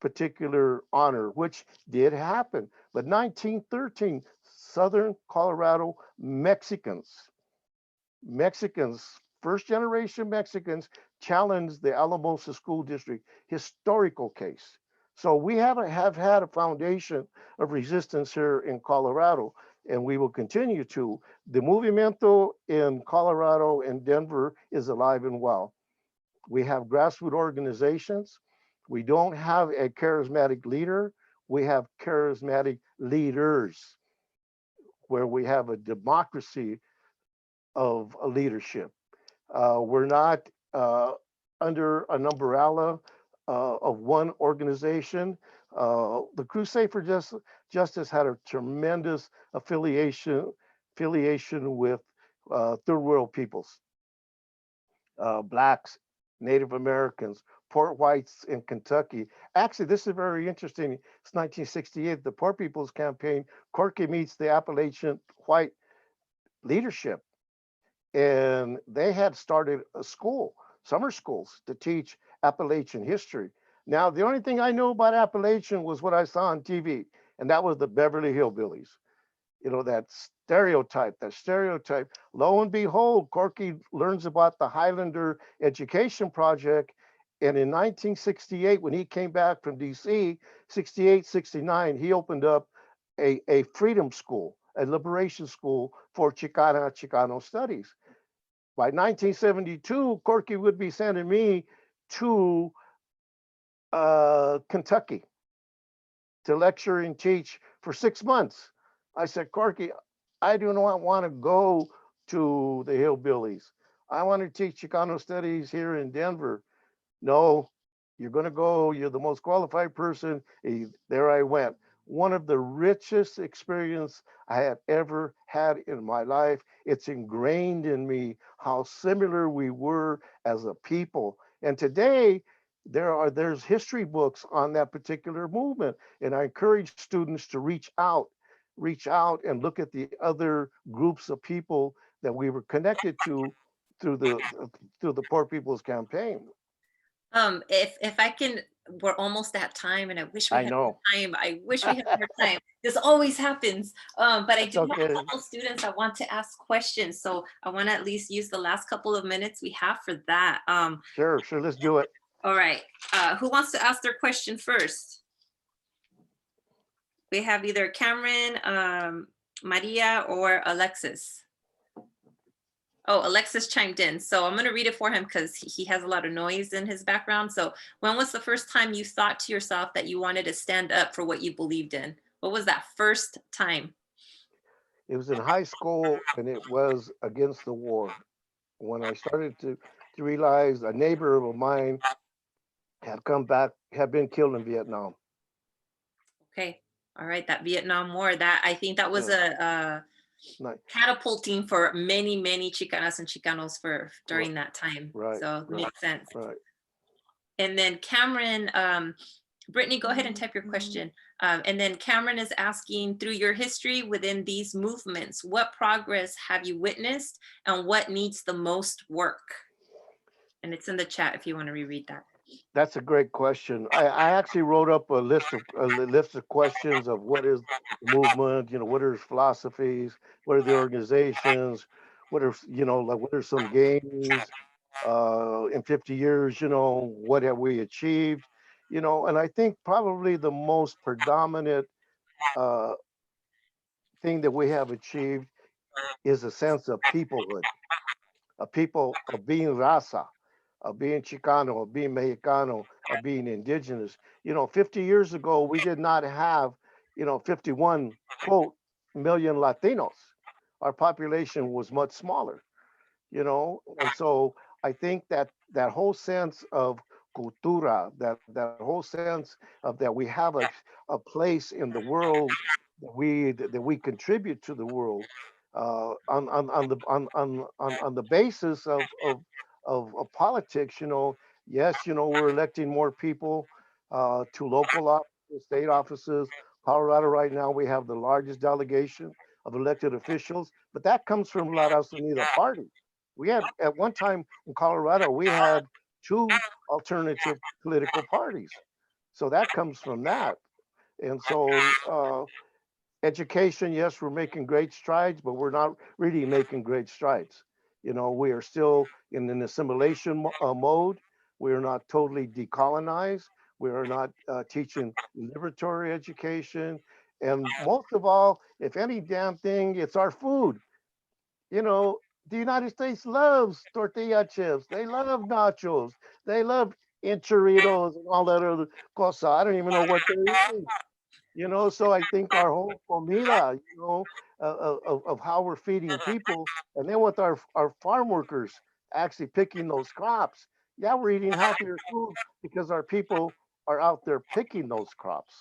particular honor, which did happen. But 1913, Southern Colorado Mexicans, first generation Mexicans, challenged the Alamosa School District historical case. So we have had a foundation of resistance here in Colorado, and we will continue to. The Movimiento in Colorado and Denver is alive and well. We have grassroots organizations. We don't have a charismatic leader. We have charismatic leaders, where we have a democracy of a leadership. We're not under an umbrella of one organization. The Crusade for Justice had a tremendous affiliation with third world peoples, Blacks Native Americans, poor whites in Kentucky. Actually, this is very interesting. It's 1968, the Poor People's Campaign. Corky meets the Appalachian white leadership, and they had started a school, summer schools, to teach Appalachian history. Now, the only thing I know about Appalachian was what I saw on TV, and that was the Beverly Hillbillies. You know, that stereotype. Lo and behold, Corky learns about the Highlander Education Project. And in 1968, when he came back from DC, 68, 69, he opened up a freedom school, a liberation school for Chicano studies. By 1972, Corky would be sending me to Kentucky to lecture and teach for 6 months. I said, Corky, I do not want to go to the hillbillies. I want to teach Chicano studies here in Denver. No, you're going to go. You're the most qualified person. There I went. One of the richest experience I had ever had in my life. It's ingrained in me how similar we were as a people. And today, there's history books on that particular movement. And I encourage students to reach out and look at the other groups of people that we were connected to through the Poor People's Campaign. If I can, we're almost at time, and I wish we I had know. more time. I wish we had more time. This always happens. But I do have okay. a couple students that want to ask questions, so I want to at least use the last couple of minutes we have for that. Sure, let's do it. All right. Who wants to ask their question first? We have either Cameron, Maria, or Alexis. Oh, Alexis chimed in. So I'm going to read it for him because he has a lot of noise in his background. So when was the first time you thought to yourself that you wanted to stand up for what you believed in? What was that first time? It was in high school, and it was against the war. When I started to realize a neighbor of mine had come back, had been killed in Vietnam. Okay. All right. That Vietnam War, that I think that was Nice. catapulting for many, many Chicanas and Chicanos during that time. Right. So it makes sense. Right. And then Cameron, Brittany, go ahead and type your question. And then Cameron is asking, through your history within these movements, what progress have you witnessed and what needs the most work? And it's in the chat if you want to reread that. That's a great question. I actually wrote up a list of questions of what is the movement, what are philosophies, what are the organizations, what are what are some gains in 50 years, what have we achieved, and I think probably the most predominant thing that we have achieved is a sense of peoplehood, a people of being raza, of being Chicano, of being Mexicano, of being indigenous. 50 years ago, we did not have, 51, quote, million Latinos. Our population was much smaller, and so I think that whole sense of cultura, that whole sense of that we have a place in the world that we contribute to the world on the basis of politics. Yes, we're electing more people to local offices, state offices. Colorado right now, we have the largest delegation of elected officials, but that comes from La Raza Unida party. We had, at one time in Colorado, we had 2 alternative political parties. So that comes from that. And so education, yes, we're making great strides, but we're not really making great strides. We are still in an assimilation mode. We are not totally decolonized. We are not teaching liberatory education. And most of all, if any damn thing, it's our food. The United States loves tortilla chips. They love nachos. They love enchiladas and all that other cosa. I don't even know what they're eating. So I think our whole comida, of how we're feeding people, and then with our farm workers actually picking those crops, yeah, we're eating healthier food because our people are out there picking those crops.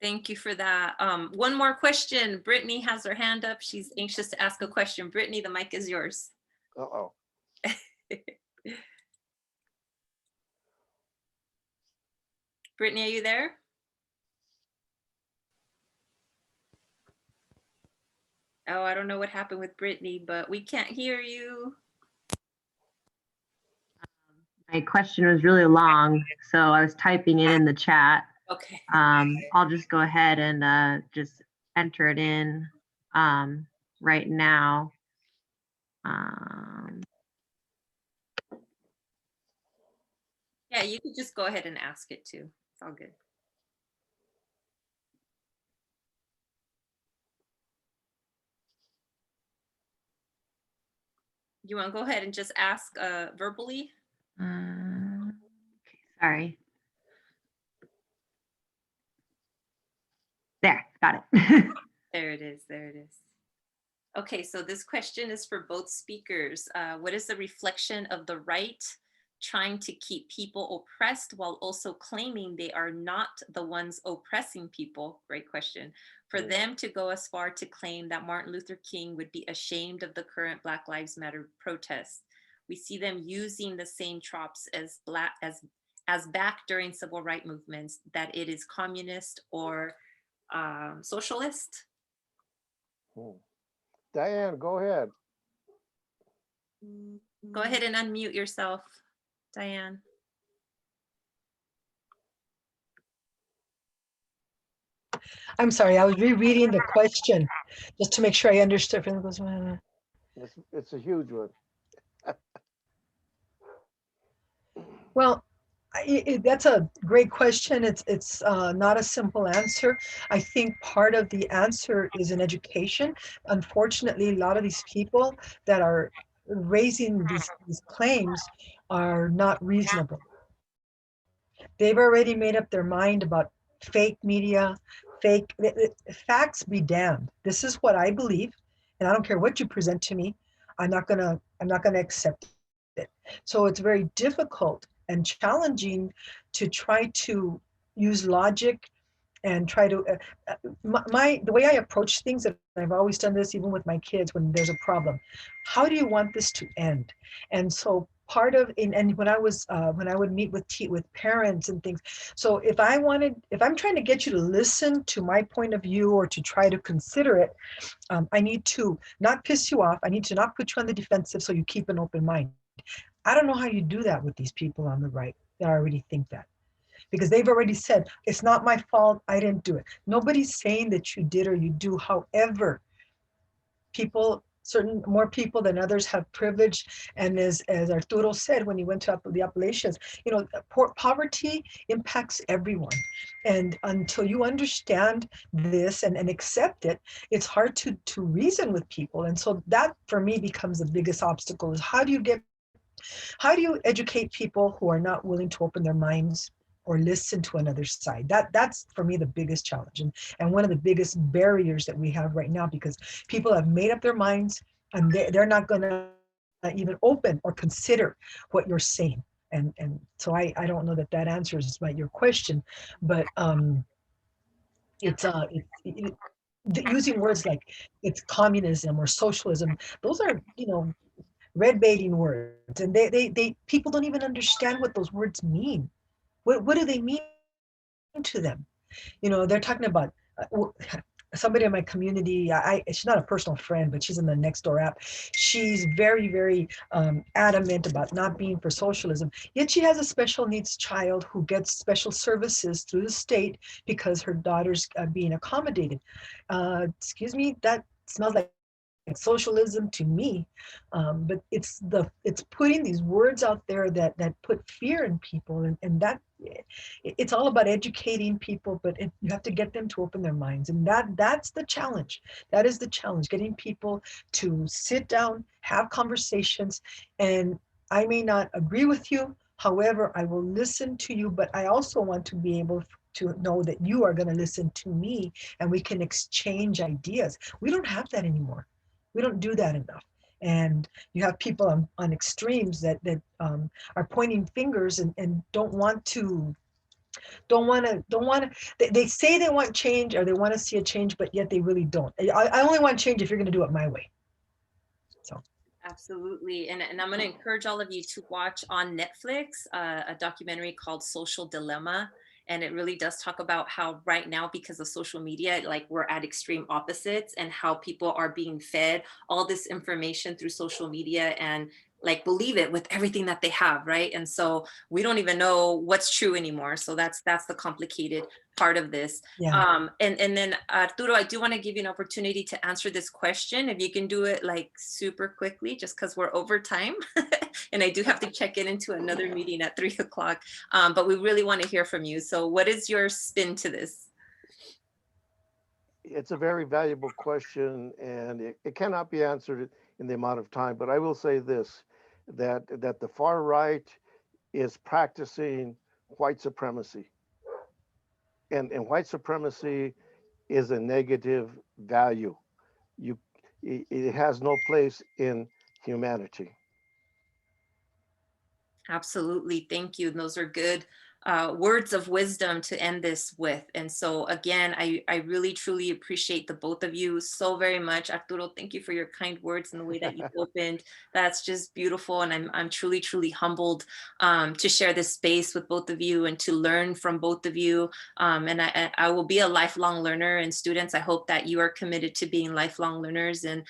Thank you for that. One more question. Brittany has her hand up. She's anxious to ask a question. Brittany, the mic is yours. Uh-oh. Brittany, are you there? Oh, I don't know what happened with Brittany, but we can't hear you. My question was really long, so I was typing it in the chat. Okay. I'll just go ahead and just enter it in right now. Yeah, you could just go ahead and ask it too. It's all good. You want to go ahead and just ask verbally? Okay, sorry. There, got it. There it is. There it is. Okay, so this question is for both speakers. What is the reflection of the right trying to keep people oppressed while also claiming they are not the ones oppressing people? Great question. For them to go as far to claim that Martin Luther King would be ashamed of the current Black Lives Matter protests. We see them using the same tropes as back during civil rights movements, that it is communist or socialist. Diane, go ahead. Go ahead and unmute yourself, Diane. I'm sorry, I was rereading the question just to make sure I understood. It's a huge one. Well, that's a great question. It's not a simple answer. I think part of the answer is in education. Unfortunately, a lot of these people that are raising these claims are not reasonable. They've already made up their mind about fake media, facts be damned. This is what I believe, and I don't care what you present to me. I'm not gonna accept it. So it's very difficult and challenging to try to use logic and try to the way I approach things, and I've always done this even with my kids when there's a problem. How do you want this to end? And so part of and when I would meet with parents and things, so if I'm trying to get you to listen to my point of view or to try to consider it, I need to not piss you off. I need to not put you on the defensive so you keep an open mind. I don't know how you do that with these people on the right that already think that, because they've already said, it's not my fault, I didn't do it. Nobody's saying that you did or you do. However, more people than others have privilege. And as Arturo said, when he went to the Appalachians, poverty impacts everyone. And until you understand this and accept it, it's hard to reason with people. And so that for me becomes the biggest obstacle, is how do you educate people who are not willing to open their minds or listen to another side? That's for me the biggest challenge, and one of the biggest barriers that we have right now, because people have made up their minds and they're not going to even open or consider what you're saying. And so I don't know that answers your question, but using words like it's communism or socialism, those are red baiting words, and they people don't even understand what those words mean. What do they mean to them? They're talking about somebody in my community. She's not a personal friend, but she's in the Nextdoor app. She's very, very adamant about not being for socialism. Yet she has a special needs child who gets special services through the state because her daughter's being accommodated. Excuse me, that smells like socialism to me, but it's putting these words out there that put fear in people, and that it's all about educating people, but you have to get them to open their minds, and that's the challenge. That is the challenge, getting people to sit down, have conversations. And I may not agree with you, however, I will listen to you, but I also want to be able to know that you are going to listen to me, and we can exchange ideas. We don't have that anymore. We don't do that enough. And you have people on extremes that are pointing fingers and don't want to. They say they want change, or they want to see a change, but yet they really don't. I only want change if you're going to do it my way. So. Absolutely. And I'm going to encourage all of you to watch on Netflix a documentary called Social Dilemma. And it really does talk about how right now, because of social media, like we're at extreme opposites, and how people are being fed all this information through social media and like believe it with everything that they have, right? And so we don't even know what's true anymore. So that's the complicated part of this. Yeah. And then Arturo, I do want to give you an opportunity to answer this question. If you can do it like super quickly, just because we're over time. And I do have to check into another meeting at 3 o'clock. But we really want to hear from you. So what is your spin to this? It's a very valuable question, and it cannot be answered in the amount of time. But I will say this, that the far right is practicing white supremacy. And white supremacy is a negative value. It has no place in humanity. Absolutely. Thank you. And those are good words of wisdom to end this with. And so again, I really, truly appreciate the both of you so very much. Arturo, thank you for your kind words and the way that you opened. That's just beautiful. And I'm truly, truly humbled to share this space with both of you and to learn from both of you. And I will be a lifelong learner, and students, I hope that you are committed to being lifelong learners and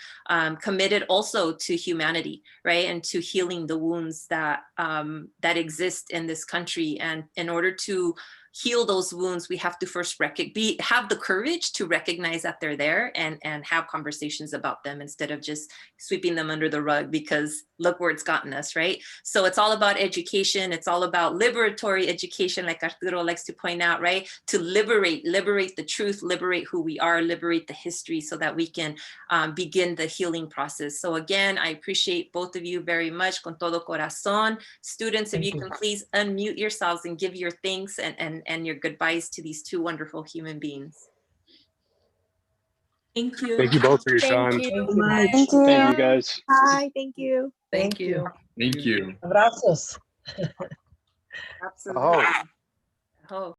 committed also to humanity, right? And to healing the wounds that that exist in this country. And in order to heal those wounds, we have to first have the courage to recognize that they're there and have conversations about them instead of just sweeping them under the rug, because look where it's gotten us, right? So it's all about education. It's all about liberatory education, like Arturo likes to point out, right? To liberate the truth, liberate who we are, liberate the history, so that we can begin the healing process. So again, I appreciate both of you very much, con todo corazón. Students, if you can please unmute yourselves and give your thanks and your goodbyes to these two wonderful human beings. Thank you. Thank you both for your Thank time. you. Thank you. Thank you guys. Bye. Thank you. Thank you. Thank you. Abrazos. Absolutely. Oh. Oh.